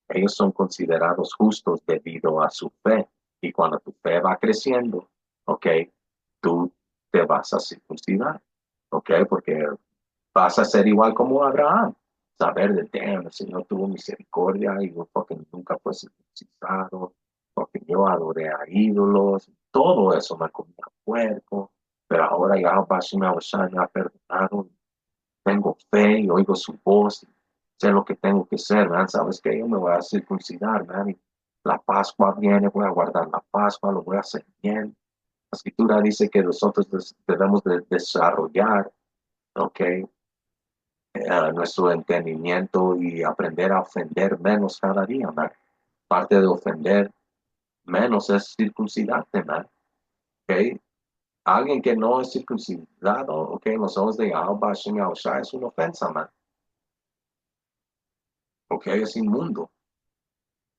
Ellos son considerados justos debido a su fe. Y cuando tu fe va creciendo, ¿ok? Tú te vas a circuncidar, ¿ok? Porque vas a ser igual como Abraham. Saber de, damn, el Señor tuvo misericordia y yo porque nunca fue circuncidado, porque yo adoré a ídolos, todo eso me comía puerco, pero ahora ya me ha perdonado, tengo fe y oigo su voz, sé lo que tengo que hacer, man. ¿Sabes qué? Yo me voy a circuncidar, man. Y la Pascua viene, voy a guardar la Pascua, lo voy a hacer bien. La Escritura dice que nosotros debemos de desarrollar, ¿ok? Nuestro entendimiento y aprender a ofender menos cada día, man. Parte de ofender menos es circuncidarte, man. ¿Ok? Alguien que no es circuncidado, ¿ok? En los ojos de Yahweh Shem Yahushua es una ofensa, man. ¿Ok? Es inmundo.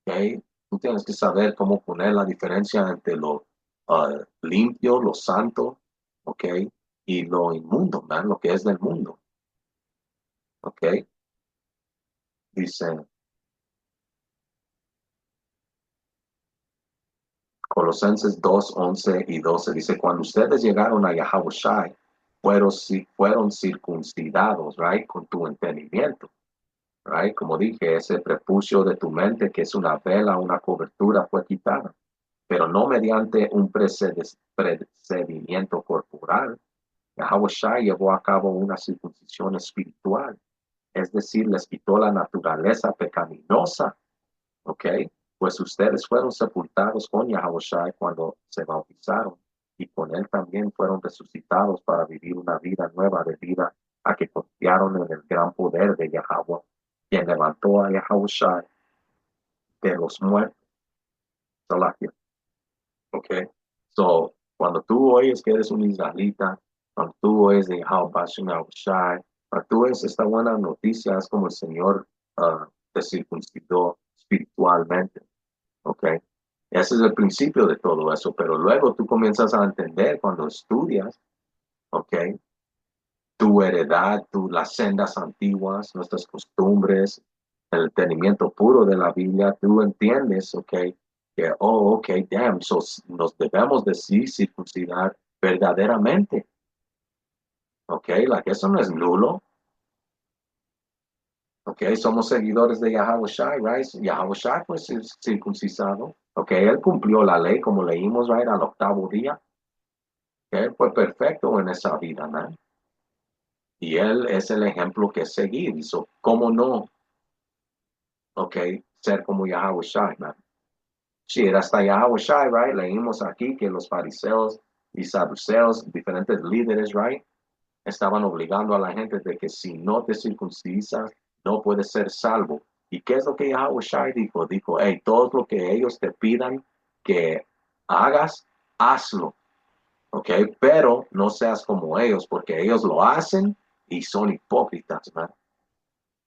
¿Ok? Tú tienes que saber cómo poner la diferencia entre lo limpio, lo santo, ¿ok? Y lo inmundo, man, lo que es del mundo, ¿ok? Dice Colosenses 2 11 y 12 dice, cuando ustedes llegaron a Yahushua, fueron circuncidados, right? Con tu entendimiento, right? Como dije, ese prepucio de tu mente, que es una vela, una cobertura, fue quitada, pero no mediante un procedimiento corporal. Yahushua llevó a cabo una circuncisión espiritual, es decir, les quitó la naturaleza pecaminosa, ¿ok? Pues ustedes fueron sepultados con Yahushua cuando se bautizaron y con él también fueron resucitados para vivir una vida nueva debido a que confiaron en el gran poder de Yahweh, quien levantó a Yahushua de los muertos. ¿Ok? So, cuando tú oyes que eres un israelita, cuando tú oyes de Yahushua, cuando tú oyes esta buena noticia, es como el Señor te circuncidó espiritualmente. ¿Ok? Ese es el principio de todo eso, pero luego tú comienzas a entender cuando estudias, ¿ok? Tu heredad, las sendas antiguas, nuestras costumbres, el entendimiento puro de la Biblia, tú entiendes, ¿ok? Que, oh, ok, damn, so nos debemos decir circuncidar verdaderamente, ¿ok? Eso no es nulo, ¿ok? Somos seguidores de Yahweh Shai, right? Yahweh Shai fue circuncisado, ¿ok? Él cumplió la ley como leímos, right? Al octavo día, ¿ok? Él fue perfecto en esa vida, man. Y él es el ejemplo que seguir. Y so, ¿cómo no? ¿Ok? Ser como Yahweh Shai, man. Sí, era hasta Yahweh Shai, right? Leímos aquí que los fariseos y saduceos, diferentes líderes, right? Estaban obligando a la gente de que si no te circuncisas, no puedes ser salvo. ¿Y qué es lo que Yahweh Shai dijo? Dijo, hey, todo lo que ellos te pidan que hagas, hazlo, ¿ok? Pero no seas como ellos, porque ellos lo hacen y son hipócritas, man.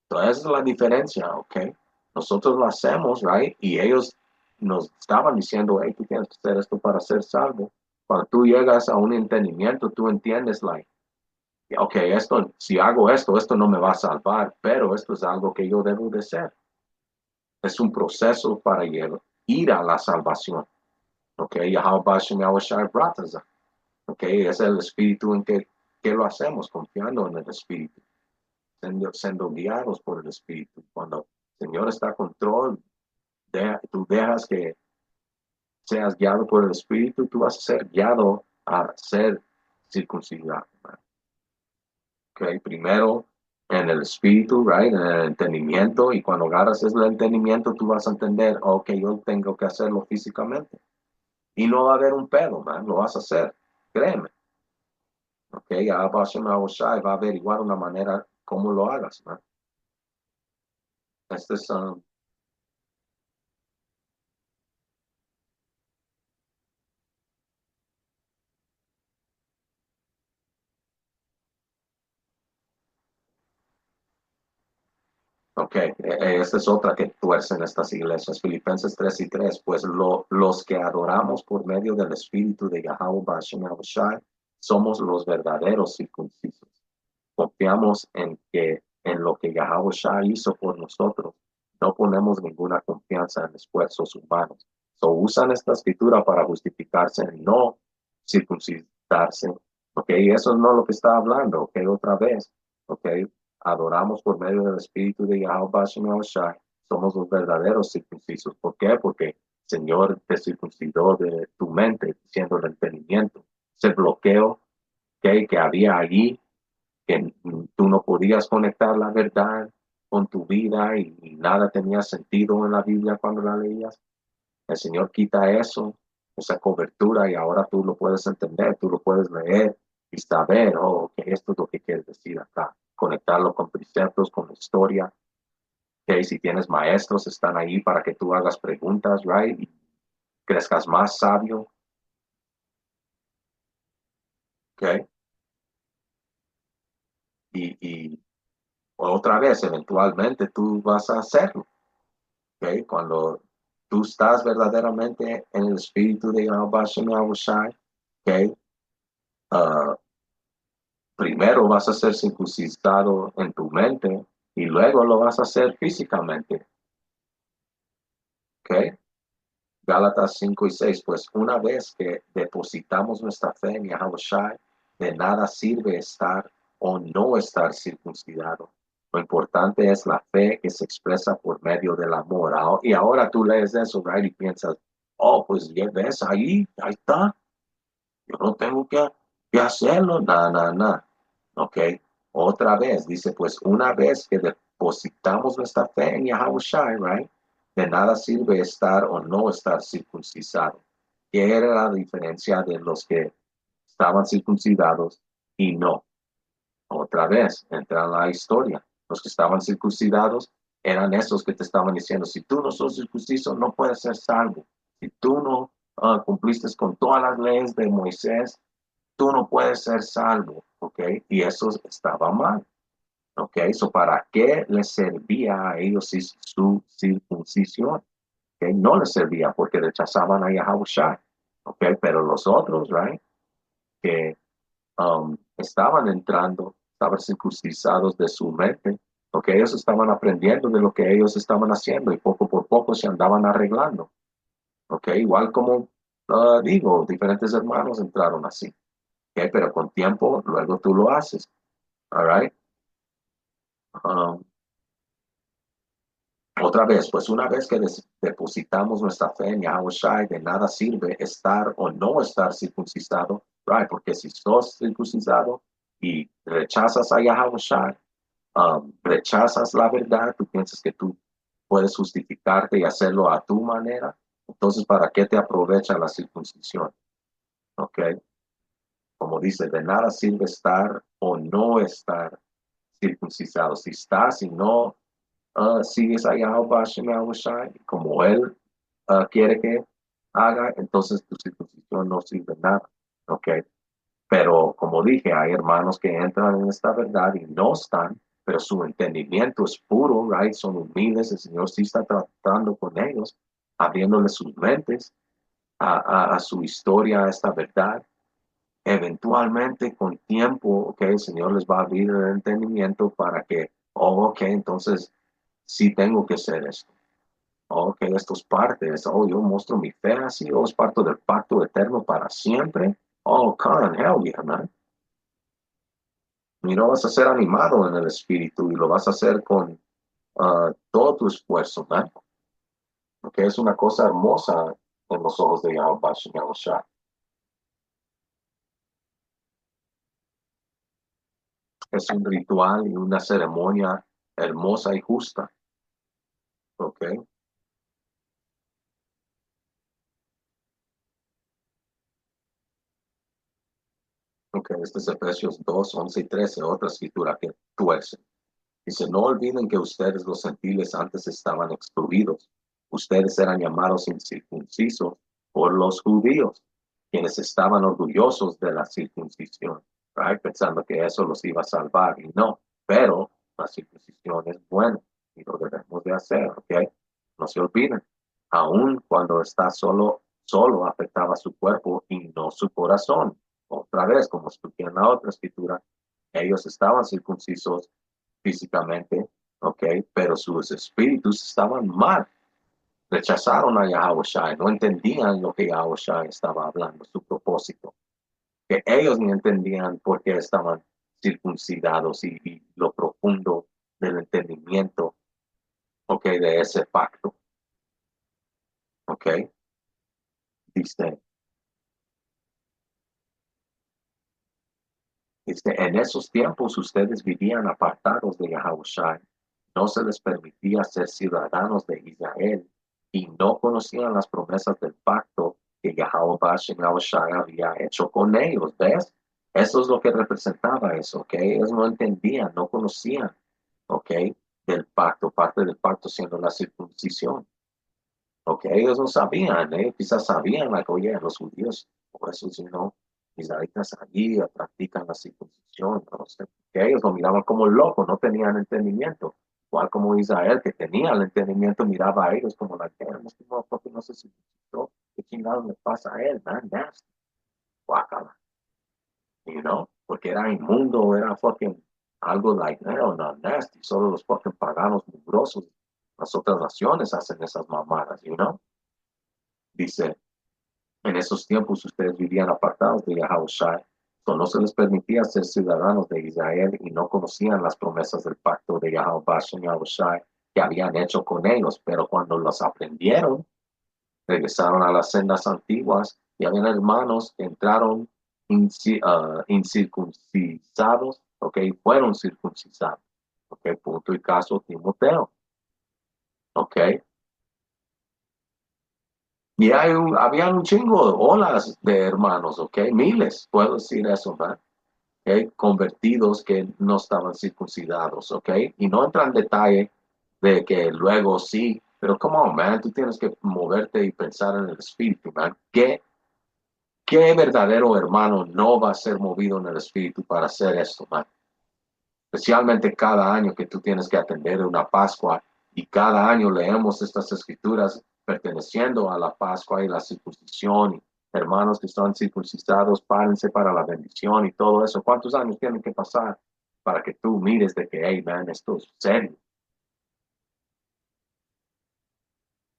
Entonces, esa es la diferencia, ¿ok? Nosotros lo hacemos, right? Y ellos nos estaban diciendo, hey, tú tienes que hacer esto para ser salvo. Cuando tú llegas a un entendimiento, tú entiendes, like, ok, esto, si hago esto, esto no me va a salvar, pero esto es algo que yo debo de hacer. Es un proceso para ir a la salvación. Ok, Yahweh Shem Yahushua Brataza. Ok, es el espíritu en que lo hacemos, confiando en el espíritu, siendo guiados por el espíritu. Cuando el Señor está a control, tú dejas que seas guiado por el espíritu, tú vas a ser guiado a ser circuncidado. Okay, primero en el espíritu, right, en el entendimiento, y cuando agarras ese entendimiento, tú vas a entender, ok, yo tengo que hacerlo físicamente. Y no va a haber un pedo, man, lo vas a hacer, créeme. Ok, Abba Shem Yahushua va a averiguar una manera cómo lo hagas, man. Este es, ok, esta es otra que tuercen estas iglesias, Filipenses 3 y 3, pues los que adoramos por medio del Espíritu de Yahweh Shem Yahushua somos los verdaderos circuncisos. Confiamos en lo que Yahweh Shah hizo por nosotros. No ponemos ninguna confianza en esfuerzos humanos. So, usan esta escritura para justificarse, no circuncidarse. Ok, eso no es lo que está hablando. Ok, otra vez. Ok, adoramos por medio del Espíritu de Yahweh Shah. Somos los verdaderos circuncisos. ¿Por qué? Porque el Señor te circuncidó de tu mente, diciendo el entendimiento. Ese bloqueo que había allí que tú no podías conectar la verdad con tu vida y nada tenía sentido en la Biblia cuando la leías. El Señor quita eso, esa cobertura, y ahora tú lo puedes entender, tú lo puedes leer y saber, oh, que esto es lo que quiere decir acá. Conectarlo con preceptos, con la historia. Okay, si tienes maestros, están ahí para que tú hagas preguntas, right? Y crezcas más sabio. Okay. Y otra vez, eventualmente tú vas a hacerlo. Okay. Cuando tú estás verdaderamente en el espíritu de Yahweh Shem Yahushai, okay, uh, primero vas a ser circuncidado en tu mente y luego lo vas a hacer físicamente. ¿Okay? Gálatas 5 y 6, pues una vez que depositamos nuestra fe en Yahushua, de nada sirve estar o no estar circuncidado. Lo importante es la fe que se expresa por medio del amor. Y ahora tú lees eso, right, y piensas, oh, pues ya ves, ahí está. Yo no tengo que hacerlo, nada. Ok, otra vez, dice, pues una vez que depositamos nuestra fe en Yahushua, right, de nada sirve estar o no estar circuncisado. ¿Qué era la diferencia de los que estaban circuncidados y no? Otra vez, entra en la historia. Los que estaban circuncidados eran esos que te estaban diciendo, si tú no sos circunciso, no puedes ser salvo. Si tú no cumpliste con todas las leyes de Moisés, tú no puedes ser salvo, ¿ok? Y eso estaba mal, ¿ok? So, ¿para qué les servía a ellos su circuncisión? ¿Ok? No les servía porque rechazaban a Yahushua, ¿ok? Pero los otros, right, que estaban entrando, estaban circuncisados de su mente, ¿ok? Ellos estaban aprendiendo de lo que ellos estaban haciendo y poco por poco se andaban arreglando, ¿ok? Igual como digo, diferentes hermanos entraron así. Okay, pero con tiempo, luego tú lo haces. All right. Um, Otra vez, pues una vez que depositamos nuestra fe en Yahushua, de nada sirve estar o no estar circuncisado, right? Porque si sos circuncisado y rechazas a Yahushua, rechazas la verdad, tú piensas que tú puedes justificarte y hacerlo a tu manera, entonces, ¿para qué te aprovecha la circuncisión? Ok, como dice, de nada sirve estar o no estar circuncidado. Si estás y no sigues a Yahweh Hashem Yahushua, como él quiere que haga, entonces tu circuncisión no sirve de nada. ¿Ok? Pero como dije, hay hermanos que entran en esta verdad y no están, pero su entendimiento es puro, right? Son humildes, el Señor sí está tratando con ellos, abriéndoles sus mentes a su historia, a esta verdad. Eventualmente, con tiempo, ok, el Señor les va a abrir el entendimiento para que, oh, ok, entonces sí tengo que hacer esto. Oh, ok, esto es parte, oh, yo muestro mi fe así, oh, es parte del pacto eterno para siempre. Oh, come, hell yeah, man. Y lo vas a ser animado en el espíritu y lo vas a hacer con todo tu esfuerzo, man. Ok, es una cosa hermosa en los ojos de Yahweh Shah. Es un ritual y una ceremonia hermosa y justa. Ok. Ok, este es Efesios 2, 11 y 13, otra escritura que tuerce. Dice, no olviden que ustedes los gentiles antes estaban excluidos. Ustedes eran llamados incircuncisos por los judíos, quienes estaban orgullosos de la circuncisión, right? Pensando que eso los iba a salvar. Y no, pero la circuncisión es buena y lo debemos de hacer, ¿ok? No se olviden. Aun cuando está solo afectaba su cuerpo y no su corazón. Otra vez, como expliqué en la otra escritura, ellos estaban circuncisos físicamente, ¿ok? Pero sus espíritus estaban mal. Rechazaron a Yahushua, no entendían lo que Yahushua estaba hablando, su propósito. Que ellos ni entendían por qué estaban circuncidados y lo profundo del entendimiento, ¿ok? De ese pacto, ¿ok? Dice, en esos tiempos ustedes vivían apartados de Yahushua, no se les permitía ser ciudadanos de Israel y no conocían las promesas del pacto que Yahweh Bashem Yahushai había hecho con ellos. ¿Ves? Eso es lo que representaba eso, ¿ok? Ellos no entendían, no conocían, ¿ok? Del pacto, parte del pacto siendo la circuncisión. Ok, ellos no sabían, quizás sabían, like, oye, los judíos, por eso, si no, israelitas allí practican la circuncisión, no sé, que ellos lo miraban como locos, no tenían entendimiento, igual como Israel, que tenía el entendimiento, miraba a ellos como la que porque no se circuncidó, ¿qué chingados le pasa a él, man, nasty, guácala, you know, porque era inmundo, era fucking algo like, no, no, nasty, solo los fucking paganos mugrosos, las otras naciones hacen esas mamadas, you know. Dice, en esos tiempos ustedes vivían apartados de Yahushua, no se les permitía ser ciudadanos de Israel y no conocían las promesas del pacto de Yahushua que habían hecho con ellos, pero cuando los aprendieron, regresaron a las sendas antiguas y habían hermanos que entraron incircuncisados, ok, fueron circuncisados, ok, punto y caso Timoteo, ok. Y había un chingo de olas de hermanos, ¿ok? Miles, puedo decir eso, ¿verdad? ¿Ok? Convertidos que no estaban circuncidados, ¿ok? Y no entra en detalle de que luego sí, pero come on, man, tú tienes que moverte y pensar en el espíritu, man. ¿Qué verdadero hermano no va a ser movido en el espíritu para hacer esto, man? Especialmente cada año que tú tienes que atender una Pascua y cada año leemos estas escrituras perteneciendo a la Pascua y la circuncisión. Y hermanos que están circuncidados, párense para la bendición y todo eso. ¿Cuántos años tienen que pasar para que tú mires de que, hey, man, esto es serio?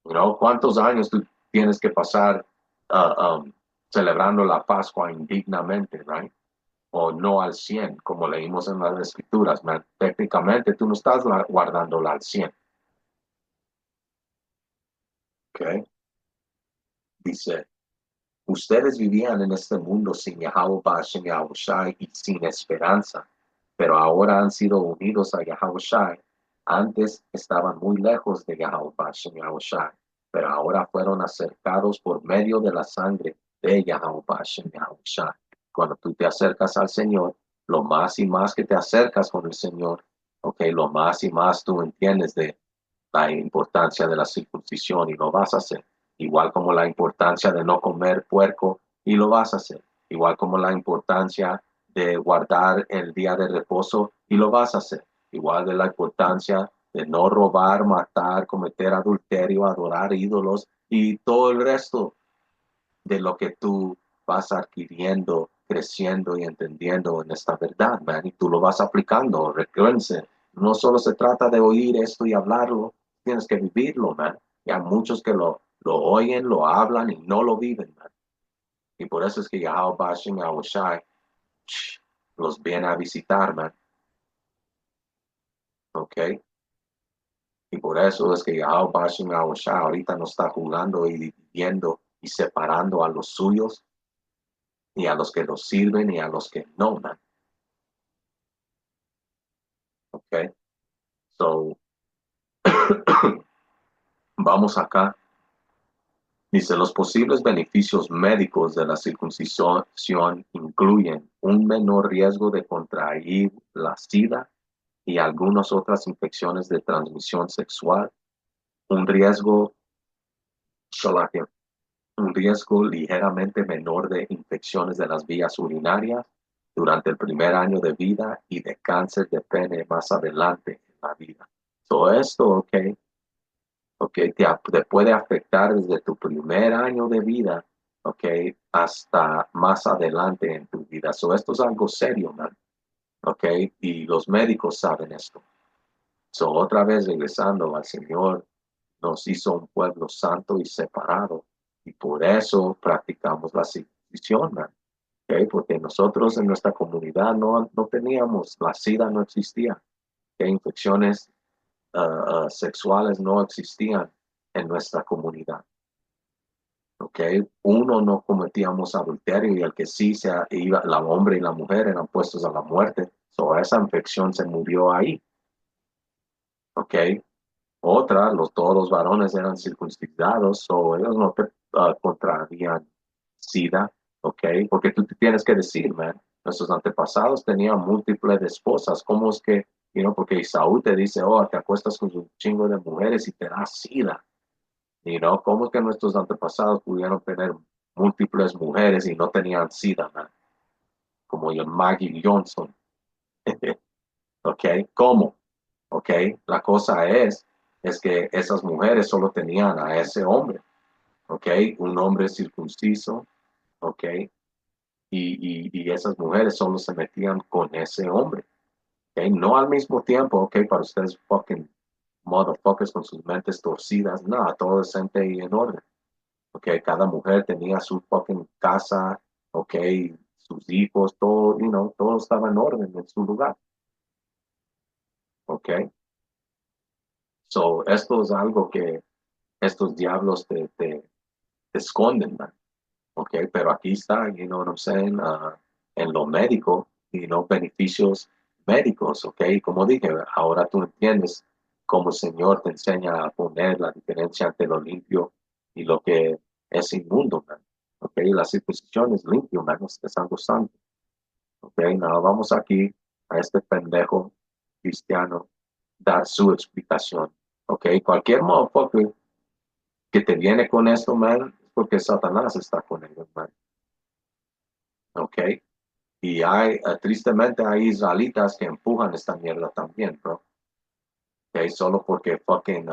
You know, ¿cuántos años tú tienes que pasar celebrando la Pascua indignamente, right? O no al 100 como leímos en las escrituras, man. Técnicamente tú no estás guardándola al 100. Okay. Dice, ustedes vivían en este mundo sin Yahweh Bashem Yahushai y sin esperanza, pero ahora han sido unidos a Yahushai. Antes estaban muy lejos de Yahweh Bashem Yahushai, pero ahora fueron acercados por medio de la sangre de Yahweh Bashem Yahushai. Cuando tú te acercas al Señor, lo más y más que te acercas con el Señor, okay, lo más y más tú entiendes de la importancia de la circuncisión y lo vas a hacer. Igual como la importancia de no comer puerco y lo vas a hacer. Igual como la importancia de guardar el día de reposo y lo vas a hacer. Igual de la importancia de no robar, matar, cometer adulterio, adorar ídolos y todo el resto de lo que tú vas adquiriendo, creciendo y entendiendo en esta verdad, man, y tú lo vas aplicando. Recuérdense, no solo se trata de oír esto y hablarlo, tienes que vivirlo, man. Y hay muchos que lo oyen, lo hablan y no lo viven, man. Y por eso es que Yahweh Bashem Yahushai los viene a visitar, man. ¿Ok? Y por eso es que Yahweh Bashem Yahushai ahorita no está jugando y dividiendo y separando a los suyos, ni a los que los sirven, ni a los que no, man. Okay, so vamos acá. Dice, los posibles beneficios médicos de la circuncisión incluyen un menor riesgo de contraer la SIDA y algunas otras infecciones de transmisión sexual, un riesgo, un riesgo ligeramente menor de infecciones de las vías urinarias durante el primer año de vida y de cáncer de pene más adelante en la vida. Todo esto, ok, ok, te puede afectar desde tu primer año de vida, ok, hasta más adelante en tu vida. So, esto es algo serio, man, ok, y los médicos saben esto. So, otra vez regresando al Señor, nos hizo un pueblo santo y separado, y por eso practicamos la circuncisión, man, ok, porque nosotros en nuestra comunidad no teníamos, la SIDA no existía, que infecciones sexuales no existían en nuestra comunidad. Okay. Uno, no cometíamos adulterio y el que sí se iba, la hombre y la mujer eran puestos a la muerte. So, esa infección se murió ahí. ¿ok? Otra, todos los varones eran circuncidados, o ellos no te contrarían SIDA, ¿ok? Porque tú te tienes que decir, man, nuestros antepasados tenían múltiples de esposas. ¿Cómo es que, porque Saúl te dice, oh, te acuestas con un chingo de mujeres y te da SIDA? ¿Cómo es que nuestros antepasados pudieron tener múltiples mujeres y no tenían SIDA, man? Como el Maggie Johnson, ¿ok? ¿Cómo? ¿Ok? La cosa es que esas mujeres solo tenían a ese hombre, ¿ok? Un hombre circunciso, ¿ok? Y esas mujeres solo se metían con ese hombre, ¿ok? No al mismo tiempo, ¿ok? Para ustedes fucking motherfuckers con sus mentes torcidas, nada, todo decente y en orden, ¿ok? Cada mujer tenía su fucking casa, ¿ok? Sus hijos, todo, todo estaba en orden en su lugar, ¿ok? So, esto es algo que estos diablos te esconden, man. ¿Ok? Pero aquí está, what I'm saying, en lo médico y los beneficios médicos, ¿ok? Como dije, ahora tú entiendes cómo el Señor te enseña a poner la diferencia entre lo limpio y lo que es inmundo, man. ¿Ok? La circuncisión es limpio, man, es algo santo. ¿Ok? Now vamos aquí a este pendejo cristiano dar su explicación. ¿Ok? Cualquier motherfucker que te viene con esto, man, es porque Satanás está con ellos, man. ¿Ok? Y tristemente hay israelitas que empujan esta mierda también, bro. ¿Ok? Solo porque fucking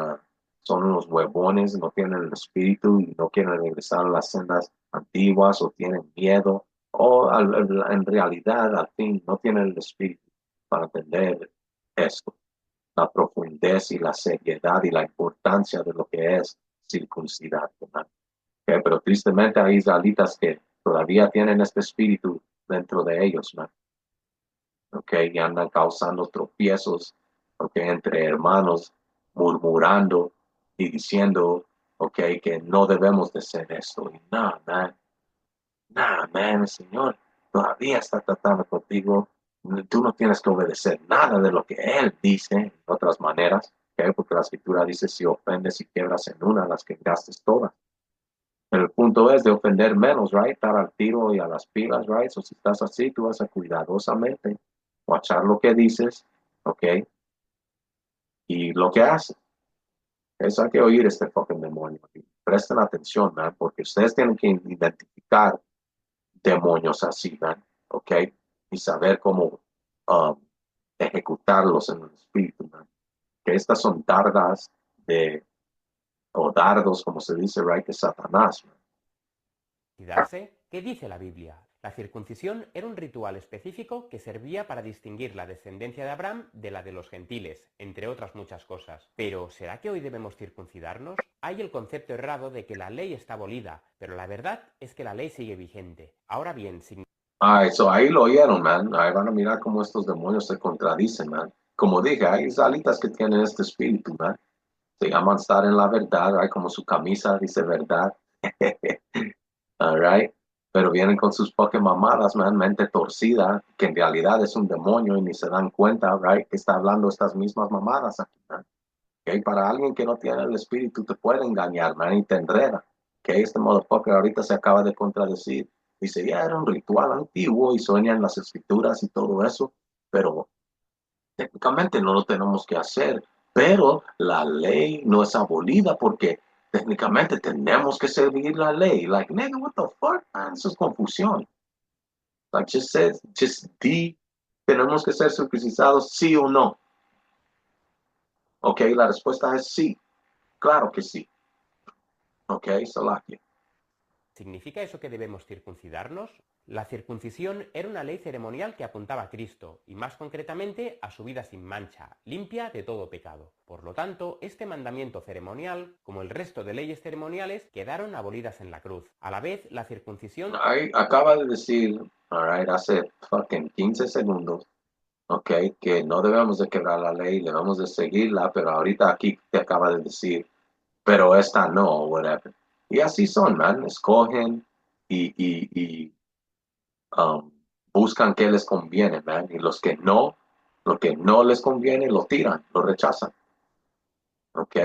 son unos huevones, no tienen el espíritu y no quieren regresar a las sendas antiguas o tienen miedo. O en realidad, al fin, no tienen el espíritu para entender esto, la profundidad y la seriedad y la importancia de lo que es circuncidar, ¿verdad? Okay, pero tristemente hay israelitas que todavía tienen este espíritu dentro de ellos, ¿no? Okay, y andan causando tropiezos, okay, entre hermanos, murmurando y diciendo, okay, que no debemos de ser esto. Y man, el Señor todavía está tratando contigo. Tú no tienes que obedecer nada de lo que Él dice, en otras maneras, okay, porque la Escritura dice, si ofendes y quiebras en una, las quebraste todas. El punto es de ofender menos, right? Estar al tiro y a las pilas, right? So, si estás así, tú vas a cuidadosamente watchar lo que dices, ¿ok? Y lo que haces. Es hay que oír este fucking demonio. Y presten atención, man, porque ustedes tienen que identificar demonios así, man, ¿ok? Y saber cómo um, ejecutarlos en el espíritu, man. Que estas son dardas de, o dardos, como se dice, right, de Satanás, man. ¿Circuncidarse? ¿Qué dice la Biblia? La circuncisión era un ritual específico que servía para distinguir la descendencia de Abraham de la de los gentiles, entre otras muchas cosas. Pero, ¿será que hoy debemos circuncidarnos? Hay el concepto errado de que la ley está abolida, pero la verdad es que la ley sigue vigente. Ahora bien, So ahí lo oyeron, man. Ahí van a mirar cómo estos demonios se contradicen, man. Como dije, hay israelitas que tienen este espíritu, man. Se llaman estar en la verdad, right? Como su camisa dice verdad. All right. Pero vienen con sus fucking mamadas, man, mente torcida, que en realidad es un demonio y ni se dan cuenta, right? Que está hablando estas mismas mamadas aquí, man. Okay? Para alguien que no tiene el espíritu, te puede engañar, man, y te enreda. Que este motherfucker ahorita se acaba de contradecir. Dice, ya era un ritual antiguo y sueñan las escrituras y todo eso, pero técnicamente no lo tenemos que hacer. Pero la ley no es abolida porque técnicamente tenemos que seguir la ley. Like, nigga, what the fuck, man? Eso es confusión. Like, tenemos que ser circuncidados, sí o no. Ok, la respuesta es sí. Claro que sí. Ok, Salakia. ¿significa eso que debemos circuncidarnos? La circuncisión era una ley ceremonial que apuntaba a Cristo, y más concretamente a su vida sin mancha, limpia de todo pecado. Por lo tanto, este mandamiento ceremonial, como el resto de leyes ceremoniales, quedaron abolidas en la cruz. A la vez, la circuncisión Ahí acaba de decir, all right, hace fucking 15 segundos, ok, que no debemos de quebrar la ley, debemos de seguirla, pero ahorita aquí te acaba de decir, pero esta no, whatever. Y así son, man, escogen y um, buscan qué les conviene, man, y lo que no les conviene, lo tiran, lo rechazan. ¿ok?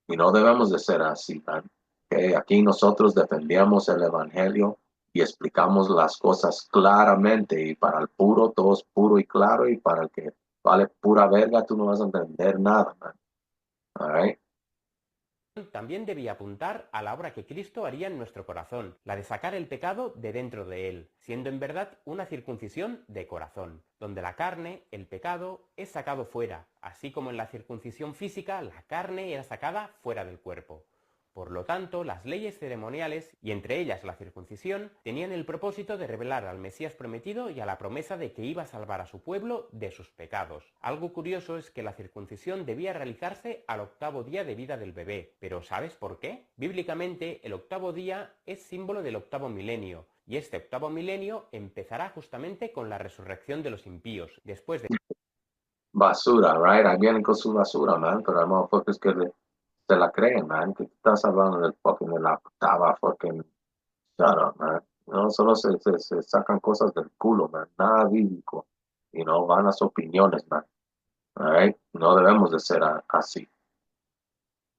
Y no debemos de ser así, man. ¿Ok? Aquí nosotros defendemos el evangelio y explicamos las cosas claramente y para el puro todo es puro y claro y para el que vale pura verga tú no vas a entender nada, man. All right? También debía apuntar a la obra que Cristo haría en nuestro corazón, la de sacar el pecado de dentro de él, siendo en verdad una circuncisión de corazón, donde la carne, el pecado, es sacado fuera, así como en la circuncisión física la carne era sacada fuera del cuerpo. Por lo tanto, las leyes ceremoniales, y entre ellas la circuncisión, tenían el propósito de revelar al Mesías prometido y a la promesa de que iba a salvar a su pueblo de sus pecados. Algo curioso es que la circuncisión debía realizarse al octavo día de vida del bebé, pero ¿sabes por qué? Bíblicamente, el octavo día es símbolo del octavo milenio, y este octavo milenio empezará justamente con la resurrección de los impíos, después de Basura, right? Ahí vienen con su basura, man, pero hay motherfuckers que se la creen, man, que tú estás hablando del fucking, de la octava fucking, shut up, man. No, solo se sacan cosas del culo, man, nada bíblico, y no van las opiniones, man. All right? No debemos de ser así.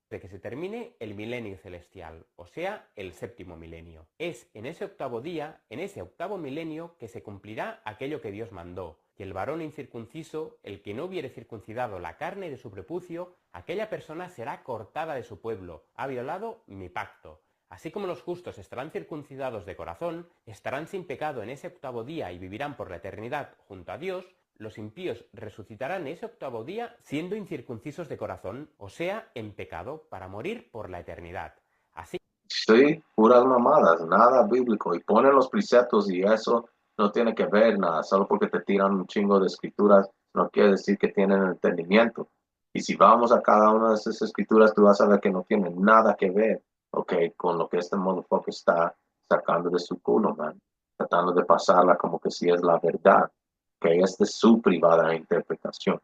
que se termine el milenio celestial, o sea, el séptimo milenio. Es en ese octavo día, en ese octavo milenio, que se cumplirá aquello que Dios mandó, que el varón incircunciso, el que no hubiere circuncidado la carne de su prepucio, aquella persona será cortada de su pueblo, ha violado mi pacto. Así como los justos estarán circuncidados de corazón, estarán sin pecado en ese octavo día y vivirán por la eternidad junto a Dios, los impíos resucitarán ese octavo día siendo incircuncisos de corazón, o sea, en pecado, para morir por la eternidad. Así Sí, puras mamadas, nada bíblico. Y ponen los preceptos y eso no tiene que ver nada. Solo porque te tiran un chingo de escrituras no quiere decir que tienen entendimiento. Y si vamos a cada una de esas escrituras, tú vas a ver que no tienen nada que ver, ok, con lo que este motherfucker está sacando de su culo, man. Tratando de pasarla como que si es la verdad, que es de su privada interpretación.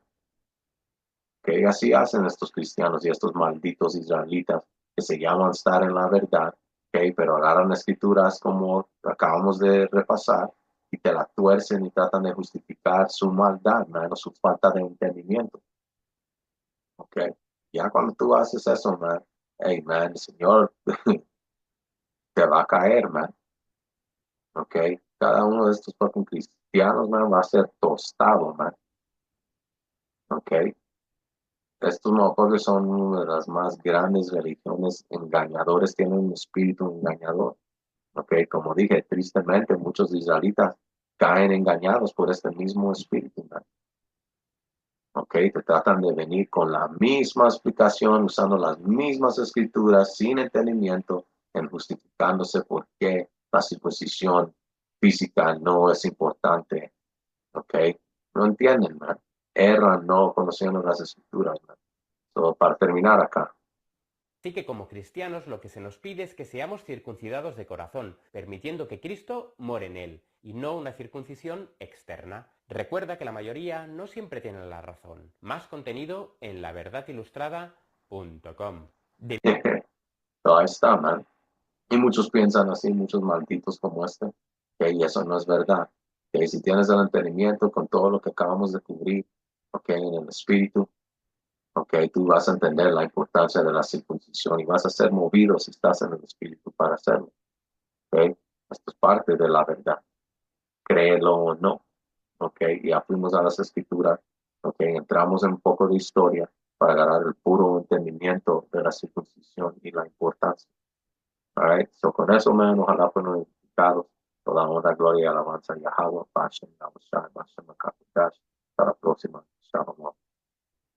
Que así hacen estos cristianos y estos malditos israelitas que se llaman estar en la verdad, ¿okay? Pero agarran escrituras como acabamos de repasar y te la tuercen y tratan de justificar su maldad, man, o su falta de entendimiento. ¿Okay? Ya cuando tú haces eso, man, hey, man, el Señor te va a caer, man. ¿Okay? Cada uno de estos fucking cristianos, man, va a ser tostado, man. ¿Okay? Estos motherfuckers son una de las más grandes religiones engañadores, tienen un espíritu engañador. Ok, como dije, tristemente muchos israelitas caen engañados por este mismo espíritu, man. Ok, te tratan de venir con la misma explicación, usando las mismas escrituras, sin entendimiento, en justificándose por qué la circuncisión física no es importante. Ok, no entienden, man. Erran no conociendo las escrituras, man. So, para terminar acá. que como cristianos lo que se nos pide es que seamos circuncidados de corazón, permitiendo que Cristo more en él, y no una circuncisión externa. Recuerda que la mayoría no siempre tiene la razón. Más contenido en laverdadilustrada.com. No, ahí está, man. Y muchos piensan así, muchos malditos como este, que y eso no es verdad. Que si tienes el entendimiento con todo lo que acabamos de cubrir, ok, en el espíritu, ok, tú vas a entender la importancia de la circuncisión y vas a ser movido si estás en el espíritu para hacerlo, ok. Esto es parte de la verdad, créelo o no, ok. Ya fuimos a las escrituras, ok, entramos en un poco de historia para ganar el puro entendimiento de la circuncisión y la importancia. All right. So con eso, man, ojalá fueron edificados. Toda honra, gloria y alabanza a Yahweh, Bashem, Yahweh,